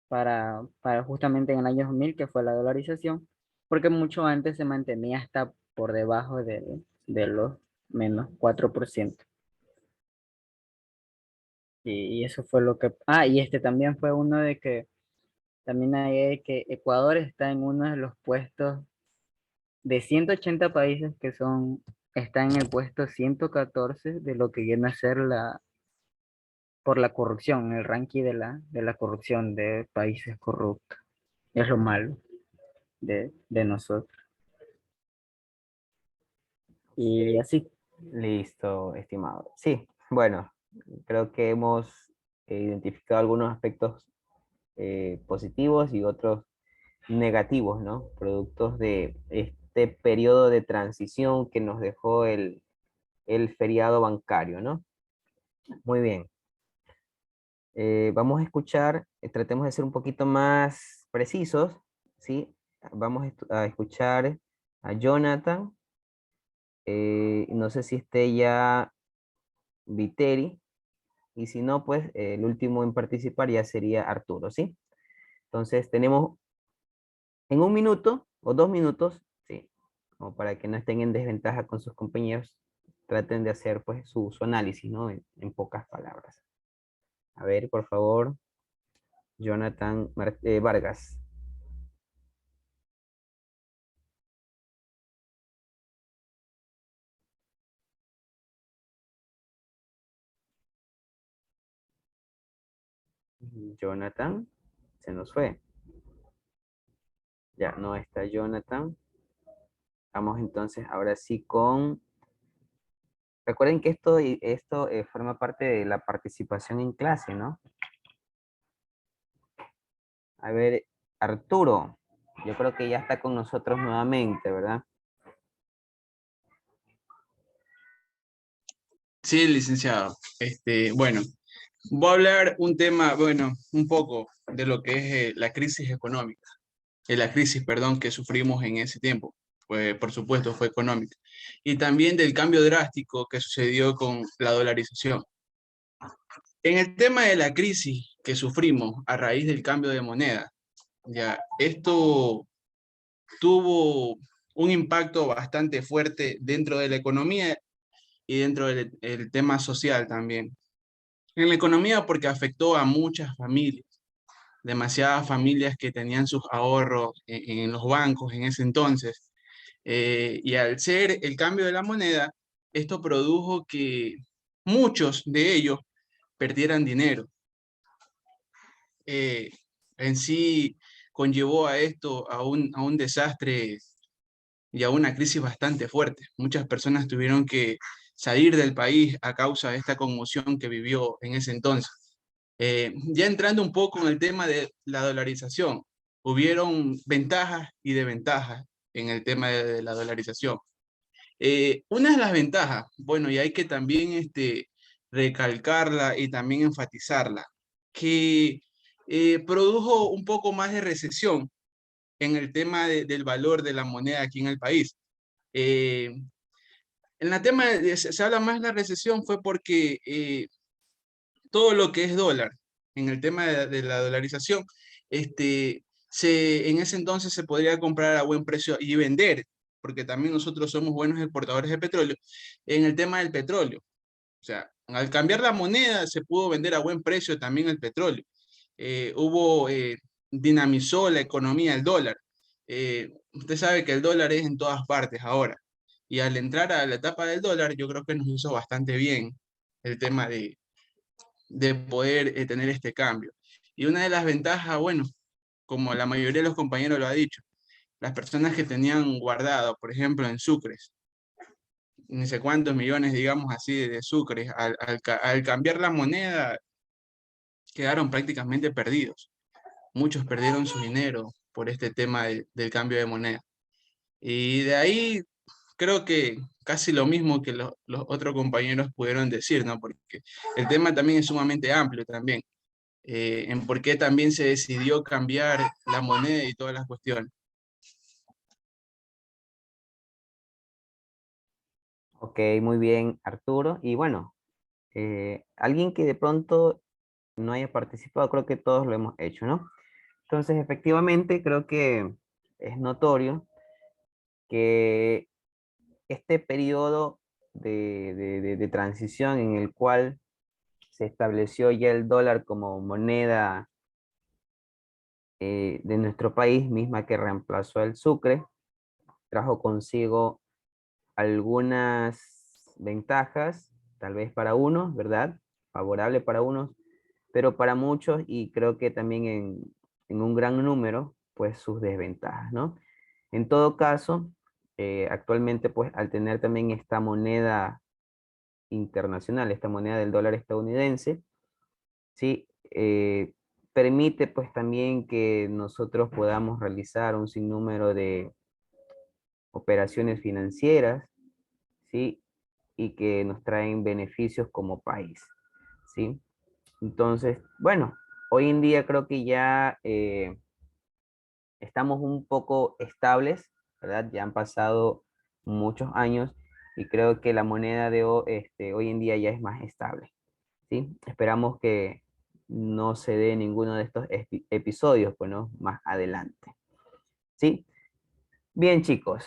para justamente en el año 2000, que fue la dolarización, porque mucho antes se mantenía hasta por debajo de los menos 4%. Y eso fue lo que... Ah, y también fue uno de que, también hay de que Ecuador está en uno de los puestos de 180 países está en el puesto 114 de lo que viene a ser por la corrupción, el ranking de la corrupción de países corruptos. Es lo malo de nosotros. Y así. Listo, estimado. Sí, bueno, creo que hemos identificado algunos aspectos positivos y otros negativos, ¿no? Productos de este periodo de transición que nos dejó el feriado bancario, ¿no? Muy bien. Vamos a escuchar, tratemos de ser un poquito más precisos, ¿sí? Vamos a escuchar a Jonathan. No sé si esté ya Viteri, y si no, pues el último en participar ya sería Arturo, ¿sí? Entonces tenemos en 1 minuto o 2 minutos, ¿sí? Como para que no estén en desventaja con sus compañeros, traten de hacer pues su análisis, ¿no? En pocas palabras. A ver, por favor, Jonathan Vargas. Jonathan, se nos fue. Ya no está Jonathan. Vamos entonces ahora sí con... Recuerden que esto forma parte de la participación en clase, ¿no? A ver, Arturo, yo creo que ya está con nosotros nuevamente, ¿verdad? Sí, licenciado. Bueno, voy a hablar un tema, bueno, un poco de lo que es la crisis económica, la crisis, perdón, que sufrimos en ese tiempo. Pues, por supuesto, fue económica. Y también del cambio drástico que sucedió con la dolarización. En el tema de la crisis que sufrimos a raíz del cambio de moneda, ya, esto tuvo un impacto bastante fuerte dentro de la economía y dentro del tema social también. En la economía porque afectó a muchas familias, demasiadas familias que tenían sus ahorros en los bancos en ese entonces. Y al ser el cambio de la moneda, esto produjo que muchos de ellos perdieran dinero. En sí conllevó a esto, a un desastre y a una crisis bastante fuerte. Muchas personas tuvieron que salir del país a causa de esta conmoción que vivió en ese entonces. Ya entrando un poco en el tema de la dolarización, hubieron ventajas y desventajas en el tema de la dolarización. Una de las ventajas, bueno, y hay que también recalcarla y también enfatizarla, que produjo un poco más de recesión en el tema del valor de la moneda aquí en el país. En el tema se habla más de la recesión fue porque todo lo que es dólar, en el tema de la dolarización, en ese entonces se podría comprar a buen precio y vender, porque también nosotros somos buenos exportadores de petróleo, en el tema del petróleo. O sea, al cambiar la moneda se pudo vender a buen precio también el petróleo. Dinamizó la economía el dólar. Usted sabe que el dólar es en todas partes ahora. Y al entrar a la etapa del dólar, yo creo que nos hizo bastante bien el tema de poder tener este cambio. Y una de las ventajas, bueno, como la mayoría de los compañeros lo ha dicho, las personas que tenían guardado, por ejemplo, en sucres, ni sé cuántos millones, digamos así, de sucres, al cambiar la moneda, quedaron prácticamente perdidos. Muchos perdieron su dinero por este tema del cambio de moneda. Y de ahí creo que casi lo mismo que los otros compañeros pudieron decir, ¿no? Porque el tema también es sumamente amplio también, en por qué también se decidió cambiar la moneda y todas las cuestiones. Ok, muy bien, Arturo. Y bueno, alguien que de pronto no haya participado, creo que todos lo hemos hecho, ¿no? Entonces, efectivamente, creo que es notorio que este periodo de transición en el cual se estableció ya el dólar como moneda de nuestro país, misma que reemplazó el sucre, trajo consigo algunas ventajas, tal vez para unos, ¿verdad? Favorable para unos, pero para muchos, y creo que también en un gran número, pues sus desventajas, ¿no? En todo caso, actualmente, pues al tener también esta moneda internacional, esta moneda del dólar estadounidense, ¿sí? Permite pues también que nosotros podamos realizar un sinnúmero de operaciones financieras, ¿sí? Y que nos traen beneficios como país, ¿sí? Entonces, bueno, hoy en día creo que ya estamos un poco estables, ¿verdad? Ya han pasado muchos años y creo que la moneda de hoy en día ya es más estable, ¿sí? Esperamos que no se dé ninguno de estos episodios, bueno, más adelante, ¿sí? Bien, chicos,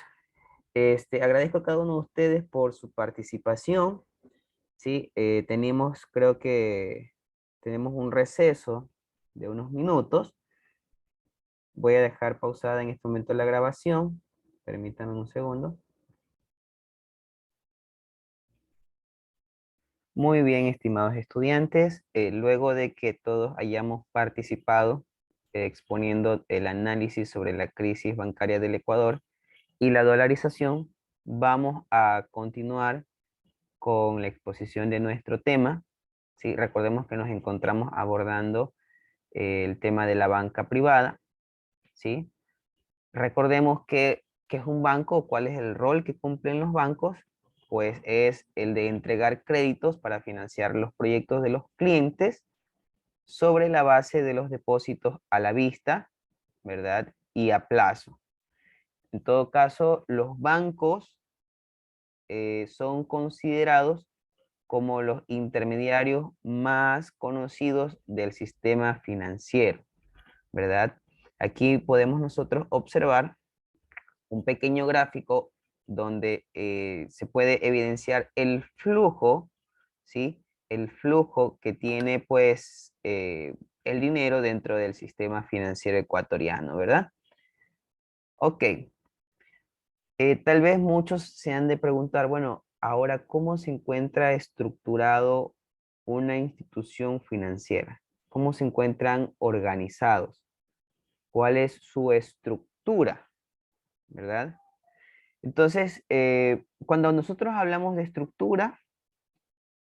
agradezco a cada uno de ustedes por su participación, ¿sí? Creo que tenemos un receso de unos minutos. Voy a dejar pausada en este momento la grabación. Permítanme un segundo. Muy bien, estimados estudiantes. Luego de que todos hayamos participado exponiendo el análisis sobre la crisis bancaria del Ecuador y la dolarización, vamos a continuar con la exposición de nuestro tema. ¿Sí? Recordemos que nos encontramos abordando el tema de la banca privada. ¿Sí? Recordemos que es un banco, cuál es el rol que cumplen los bancos, pues es el de entregar créditos para financiar los proyectos de los clientes sobre la base de los depósitos a la vista, ¿verdad? Y a plazo. En todo caso, los bancos son considerados como los intermediarios más conocidos del sistema financiero, ¿verdad? Aquí podemos nosotros observar un pequeño gráfico donde se puede evidenciar el flujo, ¿sí? El flujo que tiene pues el dinero dentro del sistema financiero ecuatoriano, ¿verdad? Ok. Tal vez muchos se han de preguntar, bueno, ahora, ¿cómo se encuentra estructurado una institución financiera? ¿Cómo se encuentran organizados? ¿Cuál es su estructura? ¿Verdad? Entonces, cuando nosotros hablamos de estructura,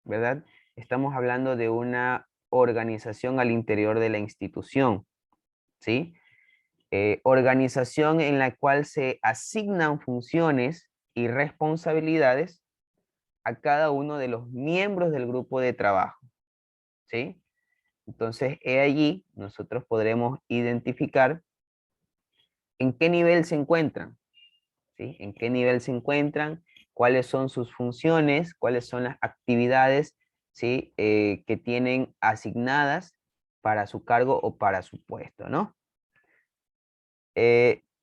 ¿verdad? Estamos hablando de una organización al interior de la institución, ¿sí? Organización en la cual se asignan funciones y responsabilidades a cada uno de los miembros del grupo de trabajo, ¿sí? Entonces, allí nosotros podremos identificar en qué nivel se encuentran, ¿sí? En qué nivel se encuentran, cuáles son sus funciones, cuáles son las actividades, ¿sí? Que tienen asignadas para su cargo o para su puesto, ¿no?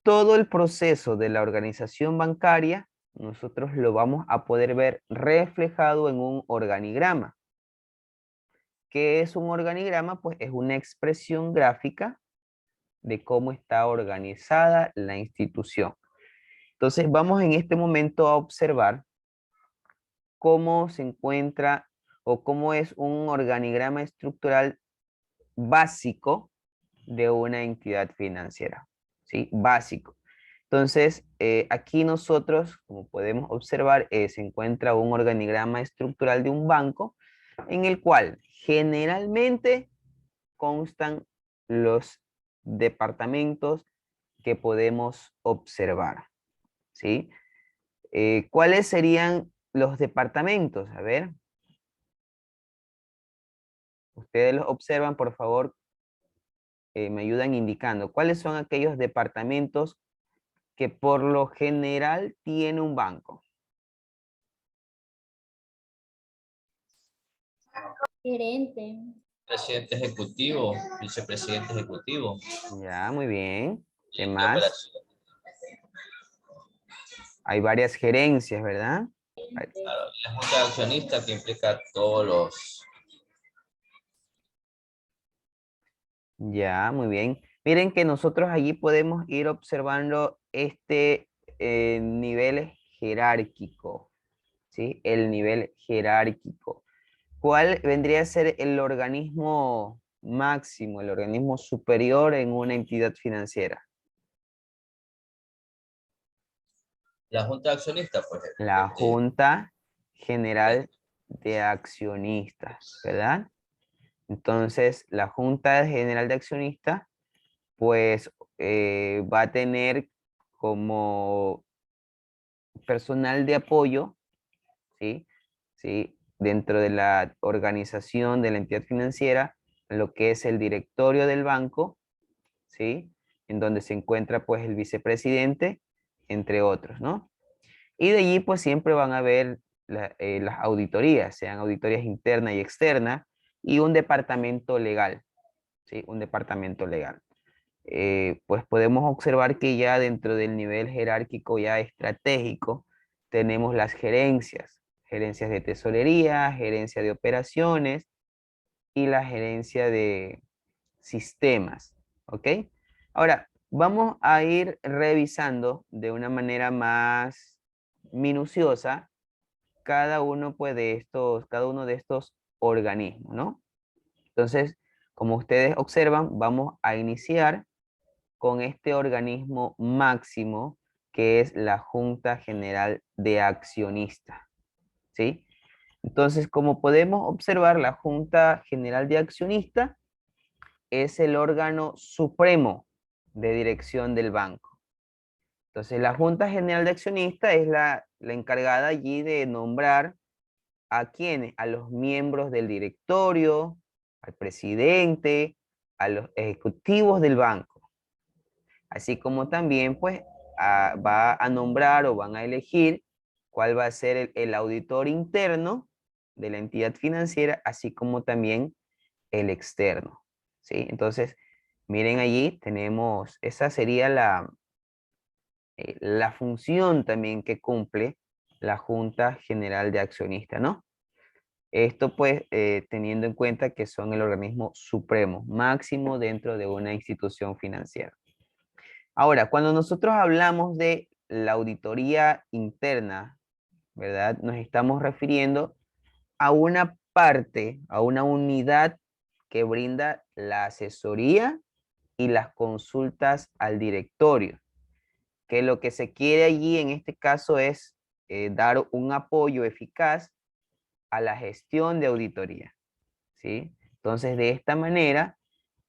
Todo el proceso de la organización bancaria, nosotros lo vamos a poder ver reflejado en un organigrama. ¿Qué es un organigrama? Pues es una expresión gráfica de cómo está organizada la institución. Entonces vamos en este momento a observar cómo se encuentra o cómo es un organigrama estructural básico de una entidad financiera, ¿sí? Básico. Entonces, aquí nosotros, como podemos observar, se encuentra un organigrama estructural de un banco en el cual generalmente constan los departamentos que podemos observar, ¿sí? ¿Cuáles serían los departamentos? A ver. Ustedes los observan, por favor, me ayudan indicando. ¿Cuáles son aquellos departamentos que por lo general tiene un banco? Gerente. Presidente ejecutivo, vicepresidente ejecutivo. Ya, muy bien. ¿Qué Y más? operación. Hay varias gerencias, ¿verdad? Claro, y la junta de accionistas que implica todos los... Ya, muy bien. Miren que nosotros allí podemos ir observando este nivel jerárquico, ¿sí? El nivel jerárquico. ¿Cuál vendría a ser el organismo máximo, el organismo superior en una entidad financiera? La junta de accionistas, pues. La Junta General de Accionistas, ¿verdad? Entonces, la Junta General de Accionistas, pues, va a tener como personal de apoyo, ¿sí? ¿Sí? Dentro de la organización de la entidad financiera, lo que es el directorio del banco, ¿sí? En donde se encuentra, pues, el vicepresidente, entre otros, ¿no? Y de allí, pues, siempre van a haber las auditorías, sean auditorías internas y externas, y un departamento legal, ¿sí? Un departamento legal. Pues podemos observar que ya dentro del nivel jerárquico ya estratégico tenemos las gerencias, gerencias de tesorería, gerencia de operaciones y la gerencia de sistemas, ¿ok? Ahora, vamos a ir revisando de una manera más minuciosa cada uno, pues, cada uno de estos organismos, ¿no? Entonces, como ustedes observan, vamos a iniciar con este organismo máximo que es la Junta General de Accionistas, ¿sí? Entonces, como podemos observar, la Junta General de Accionistas es el órgano supremo de dirección del banco. Entonces, la Junta General de Accionistas es la encargada allí de nombrar a quienes, a los miembros del directorio, al presidente, a los ejecutivos del banco. Así como también, pues, va a nombrar o van a elegir cuál va a ser el auditor interno de la entidad financiera, así como también el externo, ¿sí? Entonces, miren allí, tenemos, esa sería la función también que cumple la Junta General de Accionistas, ¿no? Esto, pues, teniendo en cuenta que son el organismo supremo, máximo dentro de una institución financiera. Ahora, cuando nosotros hablamos de la auditoría interna, ¿verdad? Nos estamos refiriendo a una parte, a una unidad que brinda la asesoría y las consultas al directorio, que lo que se quiere allí en este caso es dar un apoyo eficaz a la gestión de auditoría, ¿sí? Entonces, de esta manera,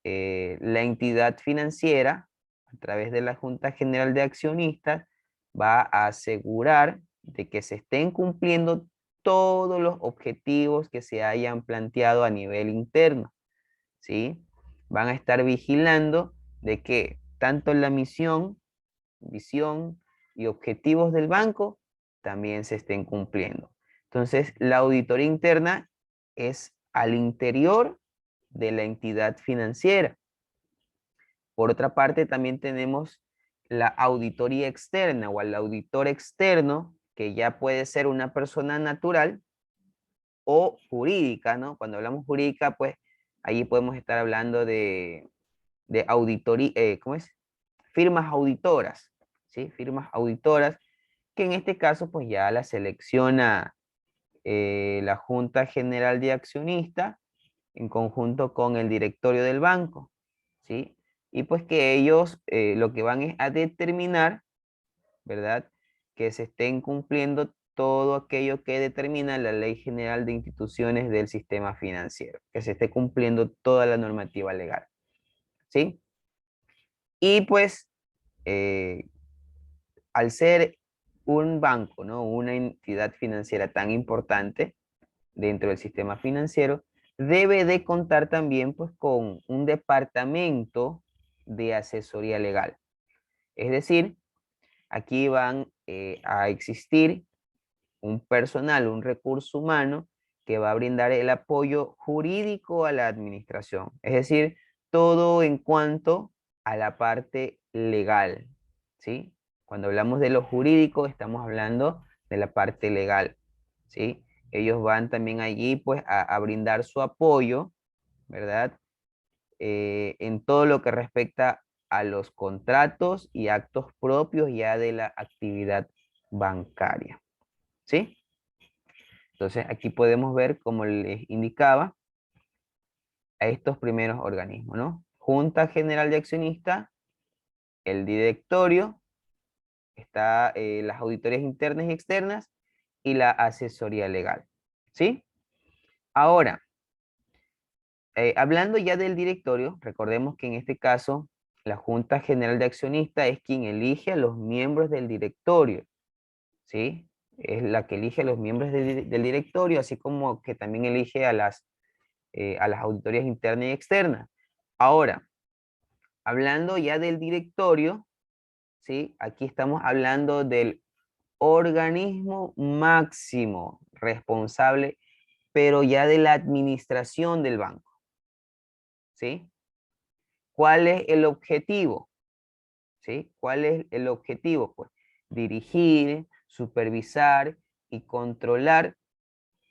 la entidad financiera, a través de la Junta General de Accionistas, va a asegurar de que se estén cumpliendo todos los objetivos que se hayan planteado a nivel interno, ¿sí? Van a estar vigilando de que tanto la misión, visión y objetivos del banco también se estén cumpliendo. Entonces, la auditoría interna es al interior de la entidad financiera. Por otra parte, también tenemos la auditoría externa o al auditor externo, que ya puede ser una persona natural o jurídica, ¿no? Cuando hablamos jurídica, pues allí podemos estar hablando de auditoría, ¿cómo es? Firmas auditoras, ¿sí? Firmas auditoras, que en este caso, pues ya la selecciona la Junta General de Accionistas en conjunto con el directorio del banco, ¿sí? Y pues que ellos lo que van es a determinar, ¿verdad? Que se estén cumpliendo todo aquello que determina la Ley General de Instituciones del Sistema Financiero, que se esté cumpliendo toda la normativa legal, ¿sí? Y pues, al ser un banco, ¿no? Una entidad financiera tan importante dentro del sistema financiero, debe de contar también pues con un departamento de asesoría legal. Es decir, aquí van a existir un personal, un recurso humano que va a brindar el apoyo jurídico a la administración. Es decir, todo en cuanto a la parte legal, ¿sí? Cuando hablamos de lo jurídico, estamos hablando de la parte legal, ¿sí? Ellos van también allí, pues, a brindar su apoyo, ¿verdad? En todo lo que respecta a los contratos y actos propios ya de la actividad bancaria, ¿sí? Entonces, aquí podemos ver, como les indicaba, a estos primeros organismos, ¿no? Junta General de Accionistas, el directorio, está las auditorías internas y externas y la asesoría legal, ¿sí? Ahora, hablando ya del directorio, recordemos que en este caso, la Junta General de Accionistas es quien elige a los miembros del directorio, ¿sí? Es la que elige a los miembros del directorio, así como que también elige a las auditorías internas y externas. Ahora, hablando ya del directorio, ¿sí? Aquí estamos hablando del organismo máximo responsable, pero ya de la administración del banco, ¿sí? ¿Cuál es el objetivo? ¿Sí? ¿Cuál es el objetivo? Pues dirigir, supervisar y controlar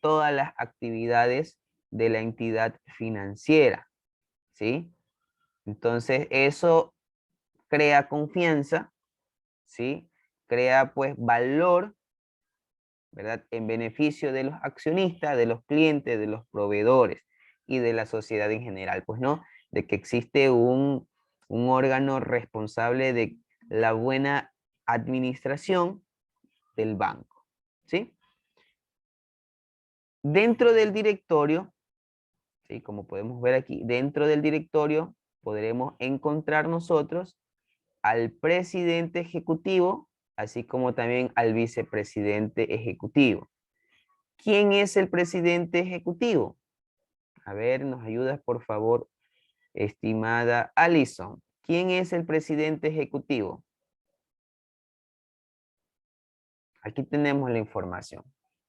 todas las actividades de la entidad financiera, ¿sí? Entonces, eso crea confianza, ¿sí? Crea, pues, valor, ¿verdad? En beneficio de los accionistas, de los clientes, de los proveedores y de la sociedad en general, pues, ¿no? De que existe un órgano responsable de la buena administración del banco, ¿sí? Dentro del directorio, ¿sí? Como podemos ver aquí, dentro del directorio podremos encontrar nosotros al presidente ejecutivo, así como también al vicepresidente ejecutivo. ¿Quién es el presidente ejecutivo? A ver, nos ayudas por favor, estimada Alison. ¿Quién es el presidente ejecutivo? Aquí tenemos la información.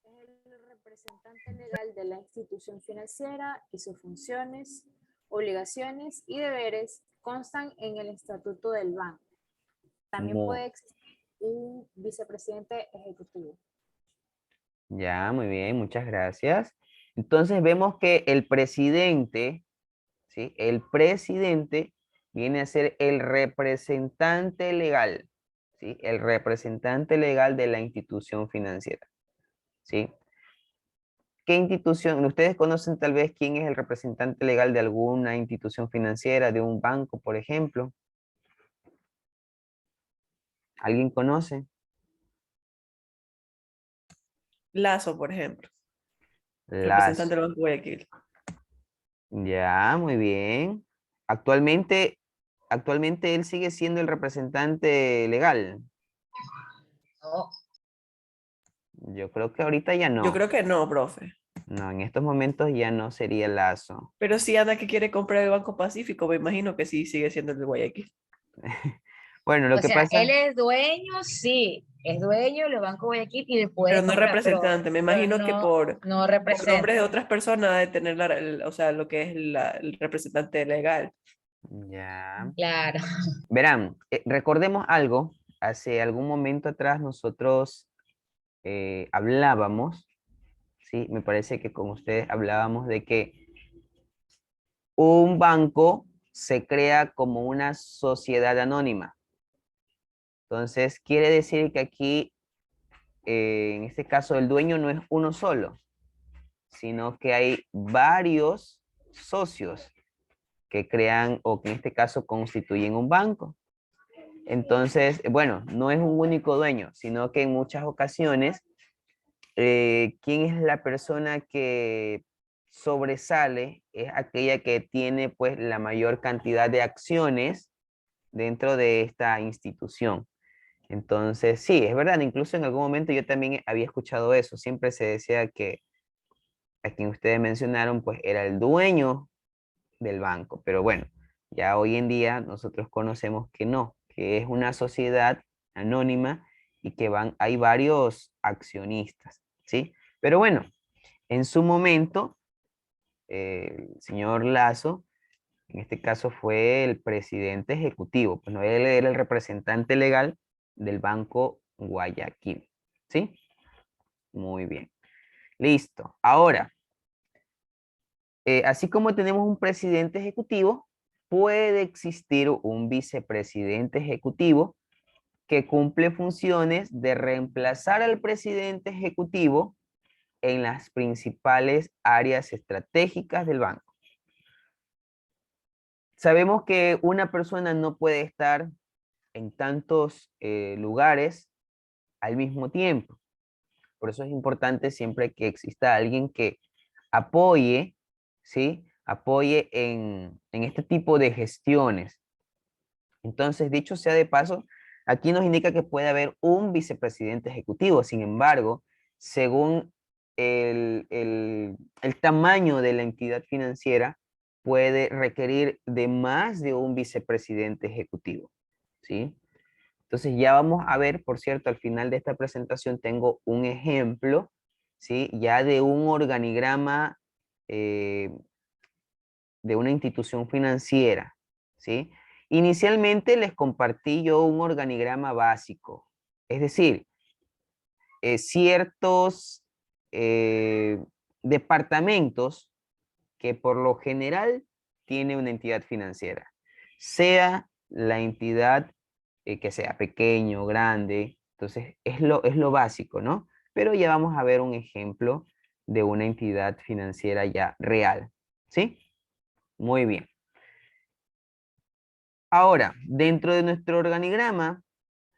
Es el representante legal de la institución financiera y sus funciones, obligaciones y deberes constan en el estatuto del banco. También Muy, puede existir un vicepresidente ejecutivo. ya, muy bien, muchas gracias. Entonces vemos que el presidente, ¿sí? El presidente viene a ser el representante legal, ¿sí? El representante legal de la institución financiera, ¿sí? ¿Qué institución? Ustedes conocen tal vez quién es el representante legal de alguna institución financiera, de un banco, por ejemplo. ¿Alguien conoce? Lazo, por ejemplo, Lazo. representante del Banco de Guayaquil. Ya, muy bien. Actualmente él sigue siendo el representante legal. No. Yo creo que ahorita ya Yo no. creo que no, profe. No, en estos momentos ya no sería Lazo. Pero si Ana que quiere comprar el Banco Pacífico, me imagino que sí sigue siendo el de Guayaquil. Bueno, lo O que sea, pasa... él es dueño, sí, es dueño del Banco Guayaquil y le puede Pero no es comprar, representante. Me imagino que no, no por representa. nombres de otras personas de tener o sea, lo que es el representante legal. Ya. Claro. Verán, recordemos algo. Hace algún momento atrás nosotros hablábamos, ¿sí? Me parece que con ustedes hablábamos de que un banco se crea como una sociedad anónima. Entonces, quiere decir que aquí, en este caso, el dueño no es uno solo, sino que hay varios socios que crean o que en este caso constituyen un banco. Entonces, bueno, no es un único dueño, sino que en muchas ocasiones, ¿quién es la persona que sobresale? Es aquella que tiene pues la mayor cantidad de acciones dentro de esta institución. Entonces, sí, es verdad, incluso en algún momento yo también había escuchado eso. Siempre se decía que a quien ustedes mencionaron, pues era el dueño del banco. Pero bueno, ya hoy en día nosotros conocemos que no, que es una sociedad anónima y que hay varios accionistas, ¿sí? Pero bueno, en su momento, el señor Lazo, en este caso fue el presidente ejecutivo, pues no, él era el representante legal del Banco Guayaquil, ¿sí? Muy bien. Listo. Ahora, así como tenemos un presidente ejecutivo, puede existir un vicepresidente ejecutivo que cumple funciones de reemplazar al presidente ejecutivo en las principales áreas estratégicas del banco. Sabemos que una persona no puede estar en tantos lugares al mismo tiempo. Por eso es importante siempre que exista alguien que apoye, ¿sí? Apoye en este tipo de gestiones. Entonces, dicho sea de paso, aquí nos indica que puede haber un vicepresidente ejecutivo. Sin embargo, según el tamaño de la entidad financiera, puede requerir de más de un vicepresidente ejecutivo, ¿sí? Entonces ya vamos a ver, por cierto, al final de esta presentación tengo un ejemplo, ¿sí? Ya de un organigrama de una institución financiera, ¿sí? Inicialmente les compartí yo un organigrama básico, es decir, ciertos departamentos que por lo general tiene una entidad financiera, sea la entidad que sea pequeño, grande, entonces es lo básico, ¿no? Pero ya vamos a ver un ejemplo de una entidad financiera ya real, ¿sí? Muy bien. Ahora, dentro de nuestro organigrama,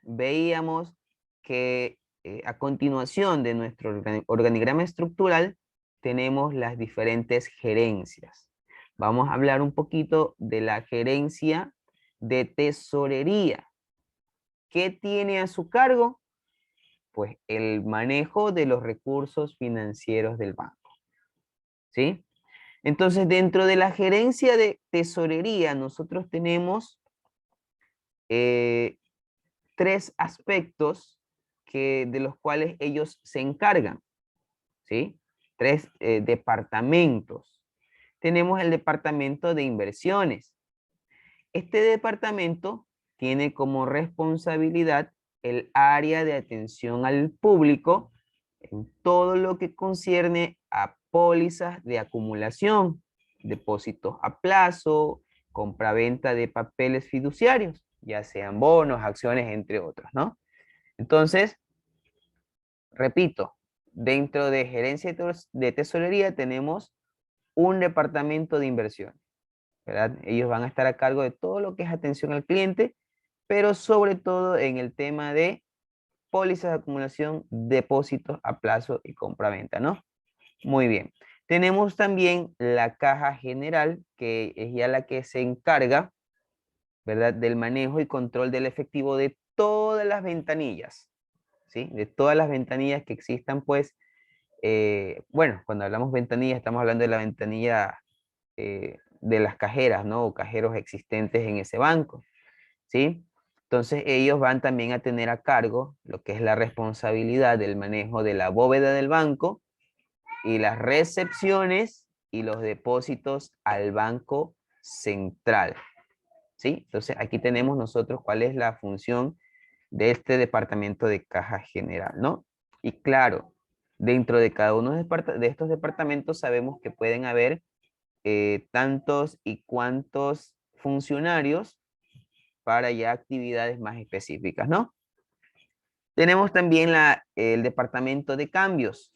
veíamos que a continuación de nuestro organigrama estructural tenemos las diferentes gerencias. Vamos a hablar un poquito de la gerencia de tesorería. ¿Qué tiene a su cargo? Pues el manejo de los recursos financieros del banco, ¿sí? Entonces, dentro de la gerencia de tesorería, nosotros tenemos tres aspectos de los cuales ellos se encargan, ¿sí? Tres departamentos. Tenemos el departamento de inversiones. Este departamento tiene como responsabilidad el área de atención al público en todo lo que concierne a pólizas de acumulación, depósitos a plazo, compraventa de papeles fiduciarios, ya sean bonos, acciones, entre otros, ¿no? Entonces, repito, dentro de gerencia de tesorería tenemos un departamento de inversión, ¿verdad? Ellos van a estar a cargo de todo lo que es atención al cliente, pero sobre todo en el tema de pólizas de acumulación, depósitos a plazo y compraventa, ¿no? Muy bien. Tenemos también la caja general, que es ya la que se encarga, ¿verdad?, del manejo y control del efectivo de todas las ventanillas, ¿sí? De todas las ventanillas que existan, pues, bueno, cuando hablamos ventanilla, estamos hablando de la ventanilla de las cajeras, ¿no? O cajeros existentes en ese banco, ¿sí? Entonces ellos van también a tener a cargo lo que es la responsabilidad del manejo de la bóveda del banco y las recepciones y los depósitos al banco central, ¿sí? Entonces aquí tenemos nosotros cuál es la función de este departamento de caja general, ¿no? Y claro, dentro de cada uno de estos departamentos sabemos que pueden haber tantos y cuantos funcionarios para ya actividades más específicas, ¿no? Tenemos también el departamento de cambios.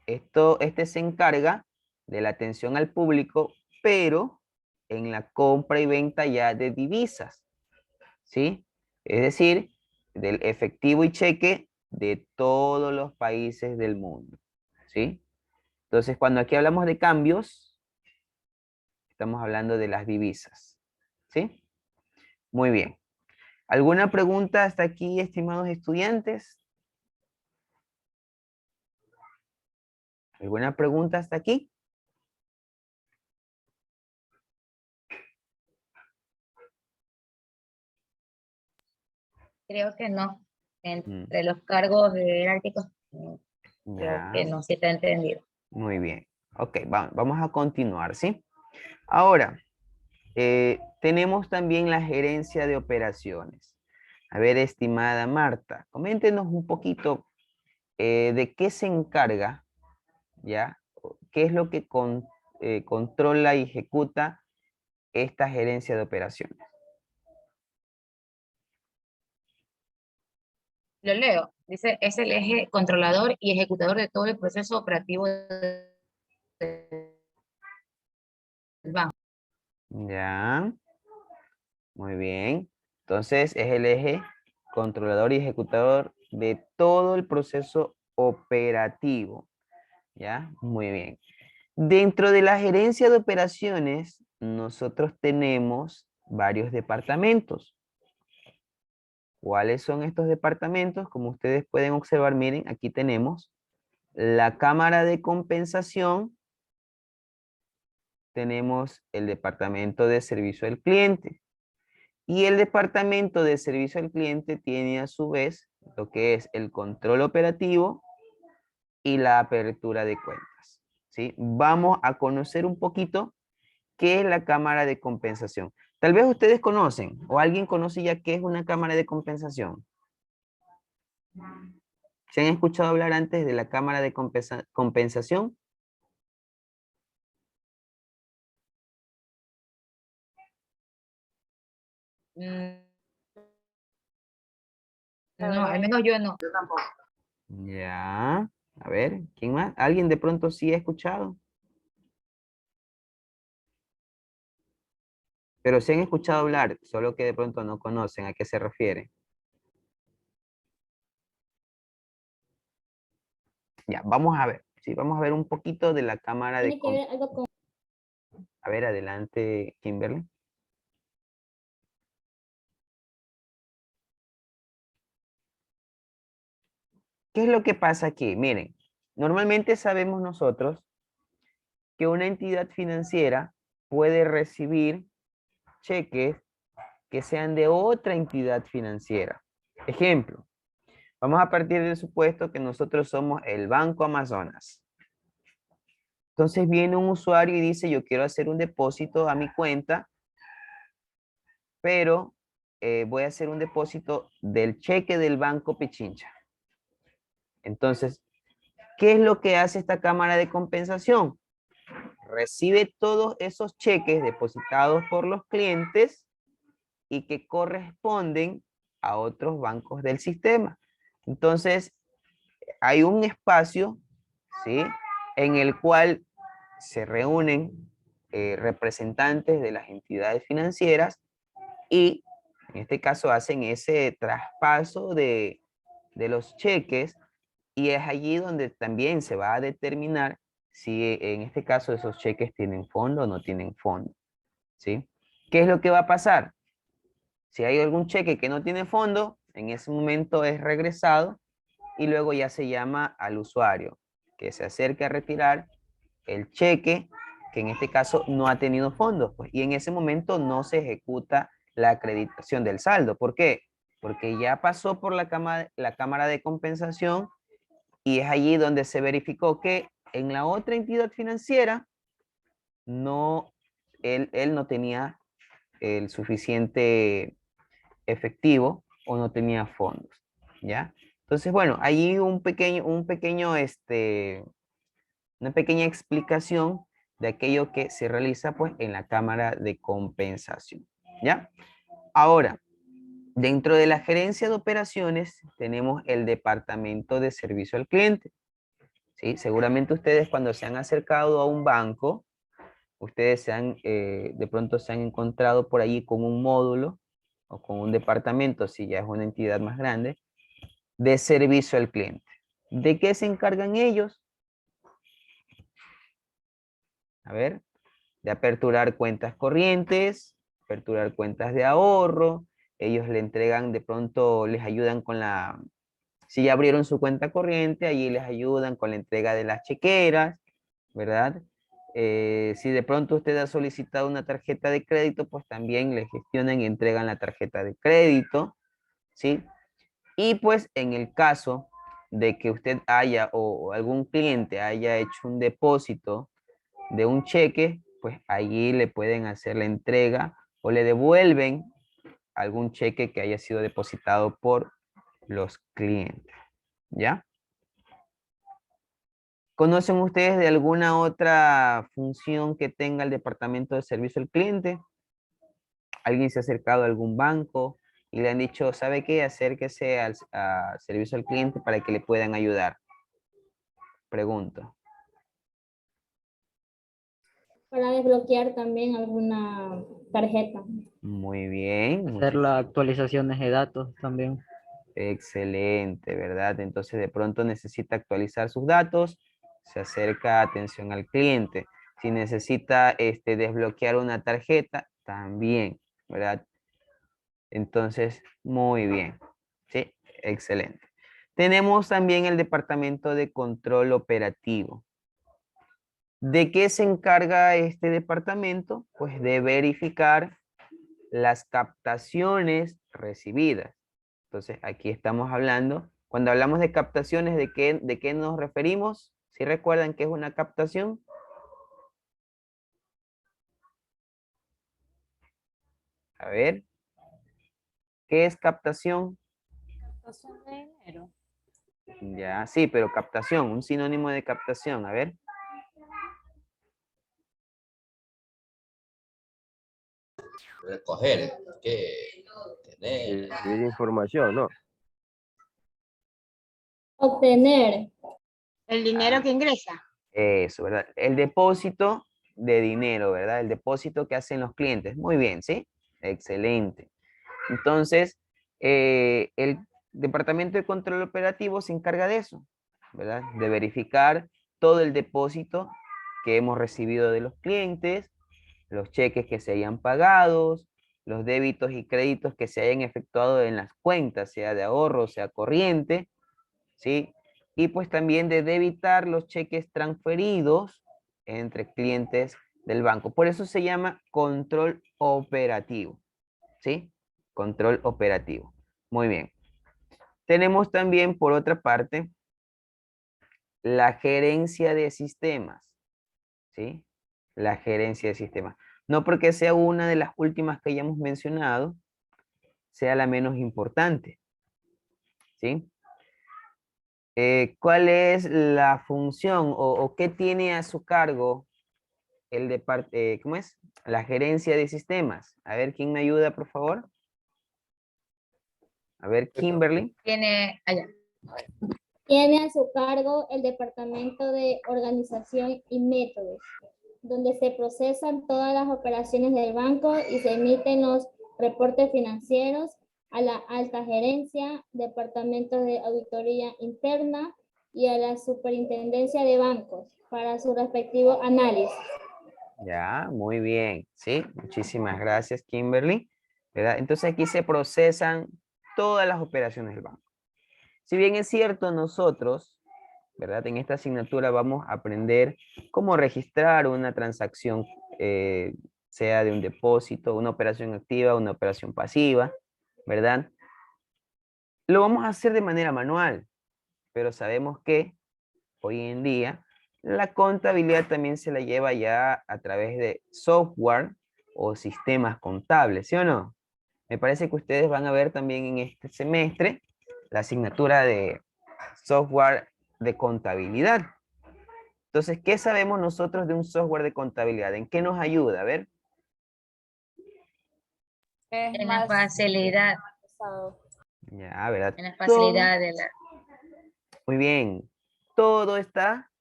Este se encarga de la atención al público, pero en la compra y venta ya de divisas, ¿sí? Es decir, del efectivo y cheque de todos los países del mundo, ¿sí? Entonces, cuando aquí hablamos de cambios, estamos hablando de las divisas, ¿sí? Muy bien. ¿Alguna pregunta hasta aquí, estimados estudiantes? ¿Alguna pregunta hasta aquí? Creo que no. Entre los cargos jerárquicos, creo que Ya. no se te ha entendido. Muy bien. Ok, vamos a continuar, ¿sí? Ahora, tenemos también la gerencia de operaciones. A ver, estimada Marta, coméntenos un poquito de qué se encarga, ¿ya? ¿Qué es lo que controla y ejecuta esta gerencia de operaciones? Lo leo. Dice, es el eje controlador y ejecutador de todo el proceso operativo del banco. Ya, muy bien. Entonces, es el eje controlador y ejecutador de todo el proceso operativo. ¿Ya? Muy bien. Dentro de la gerencia de operaciones, nosotros tenemos varios departamentos. ¿Cuáles son estos departamentos? Como ustedes pueden observar, miren, aquí tenemos la cámara de compensación, tenemos el departamento de servicio al cliente. Y el departamento de servicio al cliente tiene a su vez lo que es el control operativo y la apertura de cuentas, ¿sí? Vamos a conocer un poquito qué es la cámara de compensación. Tal vez ustedes conocen o alguien conoce ya qué es una cámara de compensación. ¿Se han escuchado hablar antes de la cámara de compensación? No, al menos yo no. Yo tampoco. Ya, a ver, ¿quién más? ¿Alguien de pronto sí ha escuchado? Pero sí han escuchado hablar, solo que de pronto no conocen a qué se refiere. Ya, vamos a ver. Sí, vamos a ver un poquito de la cámara de Tiene que ver algo con... A ver, adelante, Kimberly. ¿Qué es lo que pasa aquí? Miren, normalmente sabemos nosotros que una entidad financiera puede recibir cheques que sean de otra entidad financiera. Ejemplo, vamos a partir del supuesto que nosotros somos el Banco Amazonas. Entonces viene un usuario y dice, yo quiero hacer un depósito a mi cuenta, pero voy a hacer un depósito del cheque del Banco Pichincha. Entonces, ¿qué es lo que hace esta cámara de compensación? Recibe todos esos cheques depositados por los clientes y que corresponden a otros bancos del sistema. Entonces, hay un espacio, ¿sí?, en el cual se reúnen representantes de las entidades financieras y en este caso hacen ese traspaso de los cheques y es allí donde también se va a determinar si en este caso esos cheques tienen fondo o no tienen fondo, ¿sí? ¿Qué es lo que va a pasar? Si hay algún cheque que no tiene fondo, en ese momento es regresado y luego ya se llama al usuario que se acerque a retirar el cheque que en este caso no ha tenido fondos, pues, y en ese momento no se ejecuta la acreditación del saldo. ¿Por qué? Porque ya pasó por la cámara de compensación y es allí donde se verificó que en la otra entidad financiera no, él no tenía el suficiente efectivo o no tenía fondos, ¿ya? Entonces, bueno, allí una pequeña explicación de aquello que se realiza pues en la cámara de compensación, ¿ya? Ahora, dentro de la gerencia de operaciones tenemos el departamento de servicio al cliente, ¿sí? Seguramente ustedes cuando se han acercado a un banco, ustedes de pronto se han encontrado por allí con un módulo o con un departamento, si ya es una entidad más grande, de servicio al cliente. ¿De qué se encargan ellos? A ver, de aperturar cuentas corrientes, aperturar cuentas de ahorro, ellos le entregan, de pronto les ayudan con si ya abrieron su cuenta corriente, allí les ayudan con la entrega de las chequeras, ¿verdad? Si de pronto usted ha solicitado una tarjeta de crédito, pues también le gestionan y entregan la tarjeta de crédito, ¿sí? Y pues en el caso de que usted haya o algún cliente haya hecho un depósito de un cheque, pues allí le pueden hacer la entrega o le devuelven algún cheque que haya sido depositado por los clientes, ¿ya? ¿Conocen ustedes de alguna otra función que tenga el departamento de servicio al cliente? ¿Alguien se ha acercado a algún banco y le han dicho, ¿sabe qué? Acérquese a servicio al cliente para que le puedan ayudar? Pregunto. Para desbloquear también alguna tarjeta. Muy bien. Hacer las actualizaciones de datos también. Excelente, ¿verdad? Entonces de pronto necesita actualizar sus datos, se acerca a atención al cliente. Si necesita desbloquear una tarjeta, también, ¿verdad? Entonces, muy bien. Sí, excelente. Tenemos también el departamento de control operativo. ¿De qué se encarga este departamento? Pues de verificar las captaciones recibidas. Entonces, aquí estamos hablando, cuando hablamos de captaciones, ¿de qué nos referimos? ¿Sí recuerdan qué es una captación? A ver, ¿qué es captación? Captación de dinero. Ya, sí, pero captación, un sinónimo de captación, a ver. Recoger, que tener. Recibir información, ¿no? Obtener. El dinero que ingresa. Eso, ¿verdad? El depósito de dinero, ¿verdad? El depósito que hacen los clientes. Muy bien, ¿sí? Excelente. Entonces, el Departamento de Control Operativo se encarga de eso, ¿verdad? De verificar todo el depósito que hemos recibido de los clientes, los cheques que se hayan pagado, los débitos y créditos que se hayan efectuado en las cuentas, sea de ahorro, sea corriente, ¿sí? Y pues también de debitar los cheques transferidos entre clientes del banco. Por eso se llama control operativo, ¿sí? Control operativo. Muy bien. Tenemos también, por otra parte, la gerencia de sistemas, ¿sí? La gerencia de sistemas. No porque sea una de las últimas que hayamos mencionado, sea la menos importante, ¿sí? ¿Cuál es la función o qué tiene a su cargo ¿cómo es? La gerencia de sistemas? A ver, ¿quién me ayuda, por favor? A ver, Kimberly. Tiene allá. Tiene a su cargo el Departamento de Organización y Métodos, donde se procesan todas las operaciones del banco y se emiten los reportes financieros a la alta gerencia, Departamento de Auditoría Interna y a la Superintendencia de Bancos para su respectivo análisis. Ya, muy bien, ¿sí? Muchísimas gracias, Kimberly. ¿Verdad? Entonces aquí se procesan todas las operaciones del banco. Si bien es cierto, nosotros, ¿verdad? En esta asignatura vamos a aprender cómo registrar una transacción, sea de un depósito, una operación activa, una operación pasiva, ¿verdad? Lo vamos a hacer de manera manual, pero sabemos que hoy en día la contabilidad también se la lleva ya a través de software o sistemas contables, ¿sí o no? Me parece que ustedes van a ver también en este semestre la asignatura de software de contabilidad. Entonces, ¿qué sabemos nosotros de un software de contabilidad? ¿En qué nos ayuda? A ver. En la facilidad. Ya, ¿verdad? En la facilidad de la... Muy bien. Todo está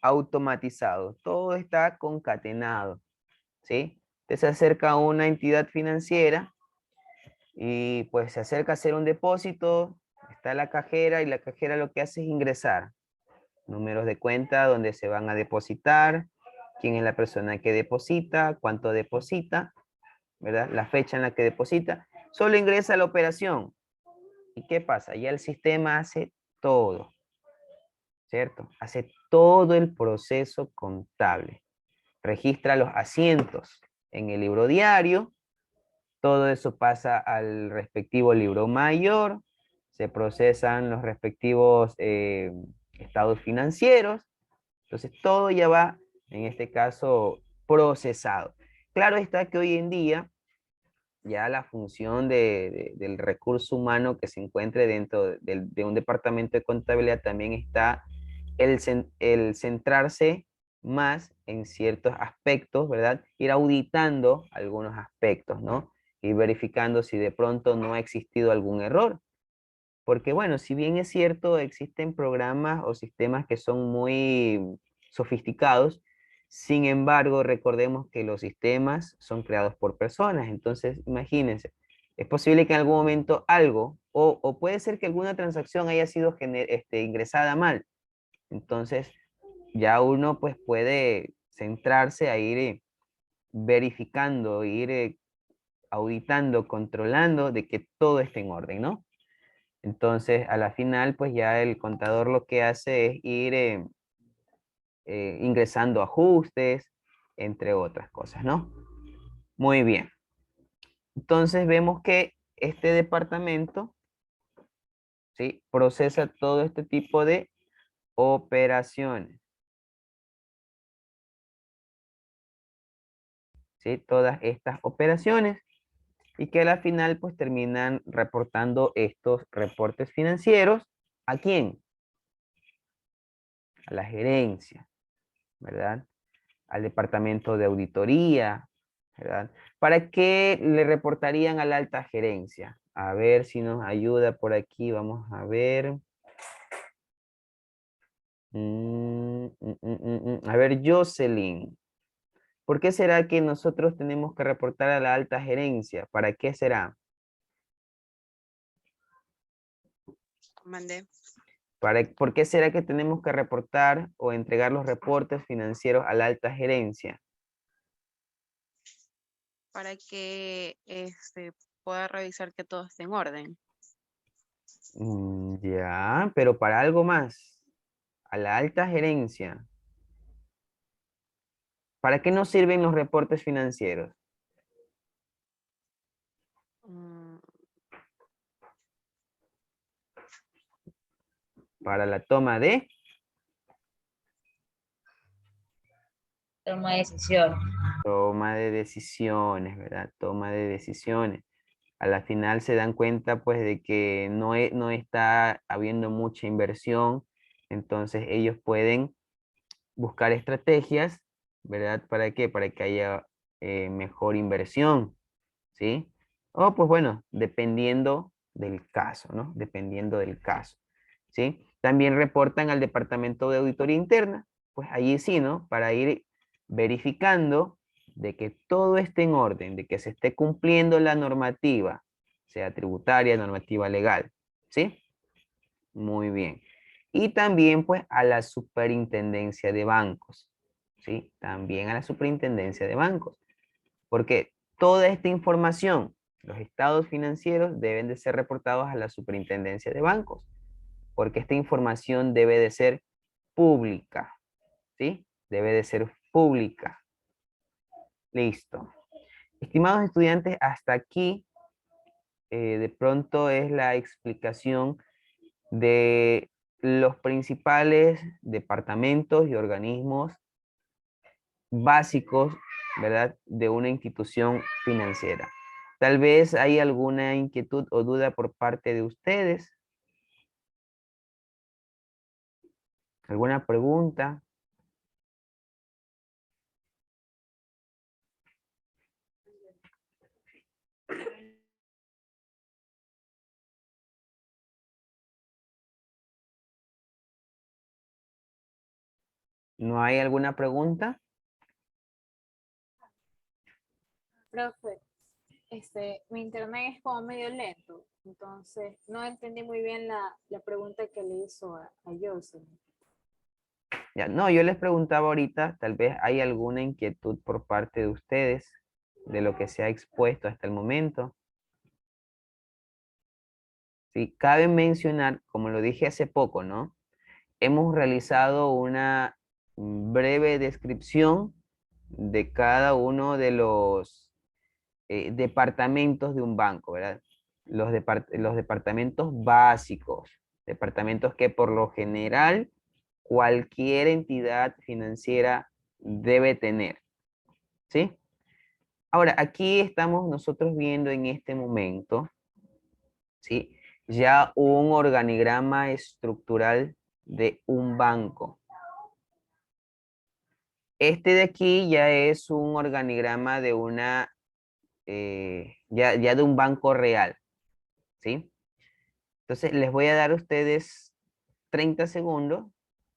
automatizado, todo está concatenado, ¿sí? Usted se acerca a una entidad financiera y pues se acerca a hacer un depósito, está la cajera y la cajera lo que hace es ingresar números de cuenta donde se van a depositar, quién es la persona que deposita, cuánto deposita, ¿verdad? La fecha en la que deposita. Solo ingresa la operación. ¿Y qué pasa? Ya el sistema hace todo, ¿cierto? Hace todo el proceso contable. Registra los asientos en el libro diario. Todo eso pasa al respectivo libro mayor. Se procesan los respectivos estados financieros. Entonces todo ya va, en este caso, procesado. Claro está que hoy en día ya la función del recurso humano que se encuentre dentro de un departamento de contabilidad también está el centrarse más en ciertos aspectos, ¿verdad? Ir auditando algunos aspectos, ¿no? Y verificando si de pronto no ha existido algún error. Porque bueno, si bien es cierto, existen programas o sistemas que son muy sofisticados, sin embargo, recordemos que los sistemas son creados por personas. Entonces, imagínense, es posible que en algún momento algo, o puede ser que alguna transacción haya sido ingresada mal. Entonces, ya uno pues puede centrarse a ir verificando, ir auditando, controlando de que todo esté en orden, ¿no? Entonces, a la final, pues ya el contador lo que hace es ir ingresando ajustes, entre otras cosas, ¿no? Muy bien. Entonces, vemos que este departamento, ¿sí? Procesa todo este tipo de operaciones. ¿Sí? Todas estas operaciones. Y que a la final, pues terminan reportando estos reportes financieros. ¿A quién? A la gerencia, ¿verdad? Al departamento de auditoría, ¿verdad? ¿Para qué le reportarían a la alta gerencia? A ver si nos ayuda por aquí, vamos a ver. A ver, Jocelyn, ¿por qué será que nosotros tenemos que reportar a la alta gerencia? ¿Para qué será? Mandé. ¿Por qué será que tenemos que reportar o entregar los reportes financieros a la alta gerencia? Para que pueda revisar que todo esté en orden. Ya, pero para algo más, a la alta gerencia. ¿Para qué nos sirven los reportes financieros? Para la toma de Toma de decisión. Toma de decisiones, ¿verdad? Toma de decisiones. A la final se dan cuenta pues de que no está habiendo mucha inversión, entonces ellos pueden buscar estrategias, ¿verdad? ¿Para qué? Para que haya mejor inversión, ¿sí? O pues bueno, dependiendo del caso, ¿no? Dependiendo del caso, ¿sí? También reportan al departamento de auditoría interna, pues allí sí, ¿no? Para ir verificando de que todo esté en orden, de que se esté cumpliendo la normativa, sea tributaria, normativa legal, ¿sí? Muy bien. Y también pues a la superintendencia de bancos, ¿sí? También a la superintendencia de bancos. Porque toda esta información, los estados financieros deben de ser reportados a la superintendencia de bancos, porque esta información debe de ser pública, ¿sí? Debe de ser pública. Listo. Estimados estudiantes, hasta aquí de pronto es la explicación de los principales departamentos y organismos básicos, ¿verdad? De una institución financiera. Tal vez hay alguna inquietud o duda por parte de ustedes. ¿Alguna pregunta? ¿No hay alguna pregunta? Profe, mi internet es como medio lento, entonces no entendí muy bien la pregunta que le hizo a Jocelyn. Ya, no, yo les preguntaba ahorita, tal vez hay alguna inquietud por parte de ustedes de lo que se ha expuesto hasta el momento. ¿sí? Cabe mencionar, como lo dije hace poco, ¿no? Hemos realizado una breve descripción de cada uno de los departamentos de un banco, ¿verdad? Los departamentos básicos, departamentos que por lo general cualquier entidad financiera debe tener, ¿sí? Ahora, aquí estamos nosotros viendo en este momento, ¿sí? Ya un organigrama estructural de un banco. Este de aquí ya es un organigrama de una, ya de un banco real, ¿sí? Entonces les voy a dar a ustedes 30 segundos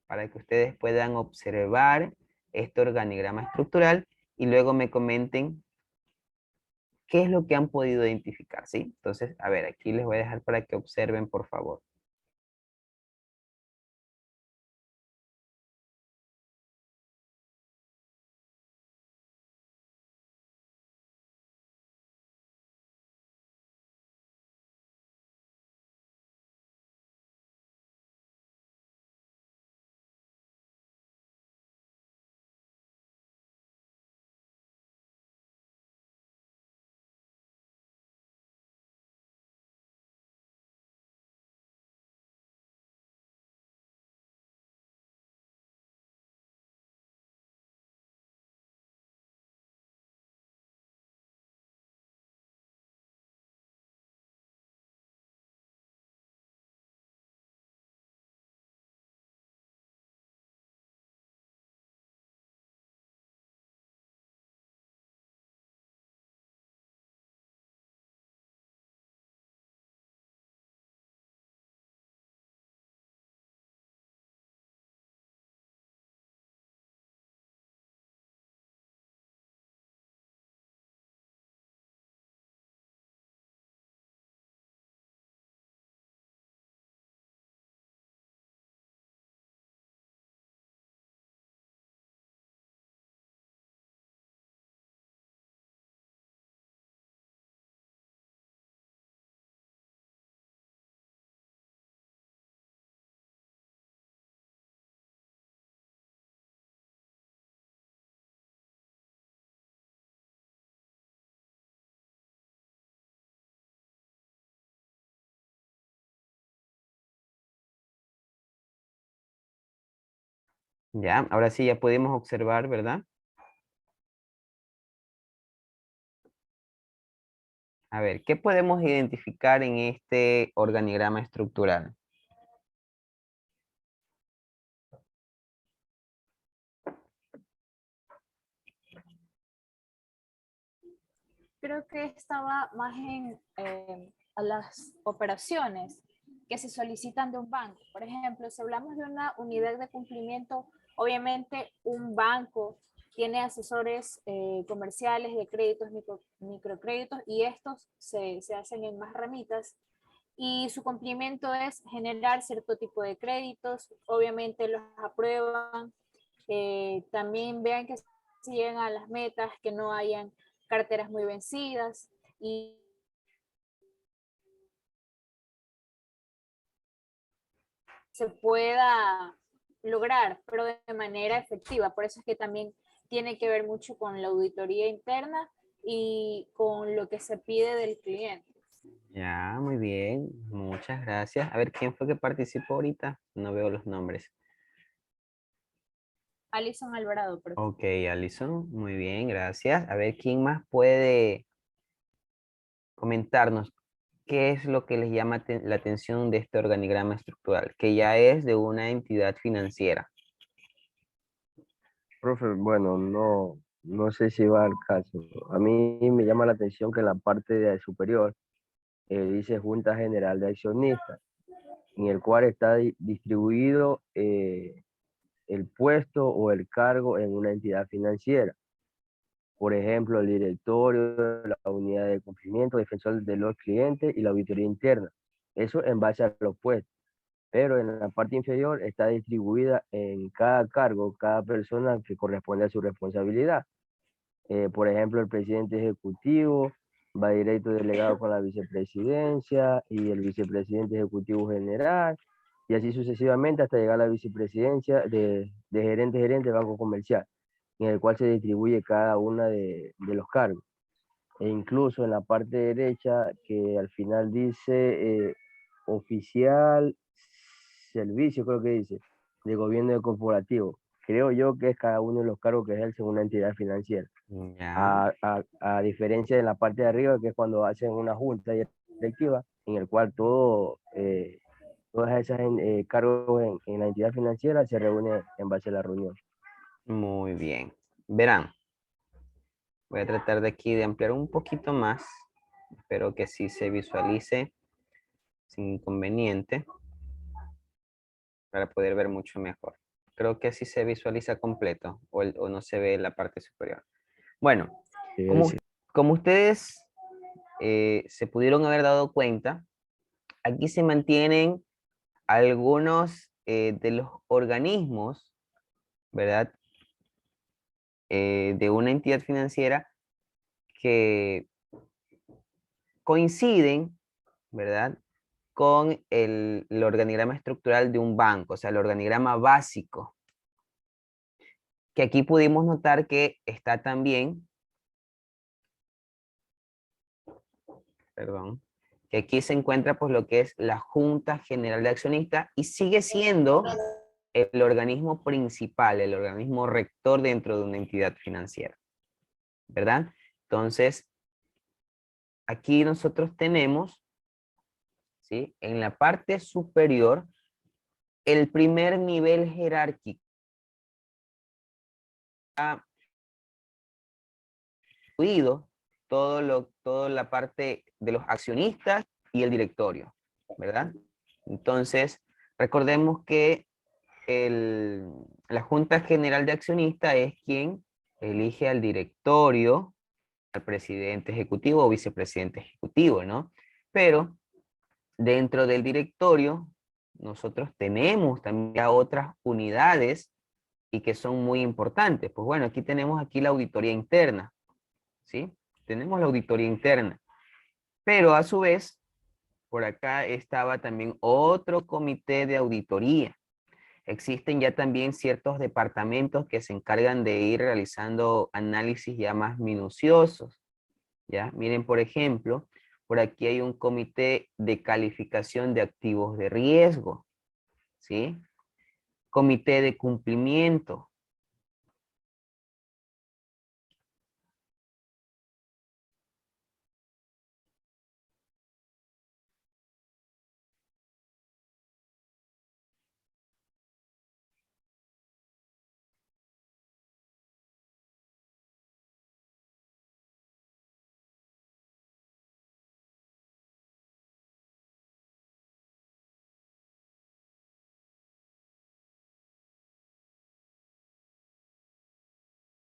para que ustedes puedan observar este organigrama estructural y luego me comenten qué es lo que han podido identificar, ¿sí? Entonces, a ver, aquí les voy a dejar para que observen, por favor. Ya, ahora sí ya podemos observar, ¿verdad? A ver, ¿qué podemos identificar en este organigrama estructural? Creo que estaba más en a las operaciones que se solicitan de un banco. Por ejemplo, si hablamos de una unidad de cumplimiento, obviamente un banco tiene asesores comerciales de créditos, microcréditos, y estos se hacen en más ramitas. Y su cumplimiento es generar cierto tipo de créditos, obviamente los aprueban, también vean que se lleguen a las metas, que no hayan carteras muy vencidas y se pueda lograr, pero de manera efectiva. Por eso es que también tiene que ver mucho con la auditoría interna y con lo que se pide del cliente. Ya, muy bien. Muchas gracias. A ver, ¿quién fue que participó ahorita? No veo los nombres. Alison Alvarado, por favor. Ok, Alison, muy bien, gracias. A ver, ¿quién más puede comentarnos qué es lo que les llama la atención de este organigrama estructural, que ya es de una entidad financiera? Profe, bueno, no sé si va al caso. A mí me llama la atención que en la parte superior dice Junta General de Accionistas, en el cual está distribuido el puesto o el cargo en una entidad financiera. Por ejemplo, el directorio, la unidad de cumplimiento, defensor de los clientes y la auditoría interna. Eso en base a los puestos. Pero en la parte inferior está distribuida en cada cargo, cada persona que corresponde a su responsabilidad. Por ejemplo, el presidente ejecutivo, va directo delegado con la vicepresidencia y el vicepresidente ejecutivo general, y así sucesivamente hasta llegar a la vicepresidencia de gerente de banco comercial, en el cual se distribuye cada una de los cargos. E incluso en la parte derecha, que al final dice oficial servicio, creo que dice, de gobierno corporativo. Creo yo que es cada uno de los cargos que ejerce una entidad financiera. Ya. A diferencia de la parte de arriba, que es cuando hacen una junta directiva, en el cual todas esas cargos en la entidad financiera se reúnen en base a la reunión. Muy bien. Verán, voy a tratar de aquí de ampliar un poquito más. Espero que sí se visualice sin inconveniente para poder ver mucho mejor. Creo que así se visualiza completo o no se ve la parte superior. Bueno, como ustedes se pudieron haber dado cuenta, aquí se mantienen algunos de los organismos, ¿verdad? De una entidad financiera que coinciden, ¿verdad? Con el organigrama estructural de un banco, o sea, el organigrama básico. Que aquí pudimos notar que está también, perdón, que aquí se encuentra pues lo que es la Junta General de Accionistas y sigue siendo el organismo principal, el organismo rector dentro de una entidad financiera, ¿verdad? Entonces, aquí nosotros tenemos, ¿sí? En la parte superior, el primer nivel jerárquico. Incluido toda la parte de los accionistas y el directorio, ¿verdad? Entonces, recordemos que la Junta General de Accionistas es quien elige al directorio, al presidente ejecutivo o vicepresidente ejecutivo, ¿no? Pero dentro del directorio, nosotros tenemos también otras unidades y que son muy importantes. Pues bueno, aquí tenemos la auditoría interna, ¿sí? Tenemos la auditoría interna. Pero a su vez, por acá estaba también otro comité de auditoría. Existen ya también ciertos departamentos que se encargan de ir realizando análisis ya más minuciosos, ¿ya? Miren, por ejemplo, por aquí hay un comité de calificación de activos de riesgo, ¿sí? Comité de cumplimiento,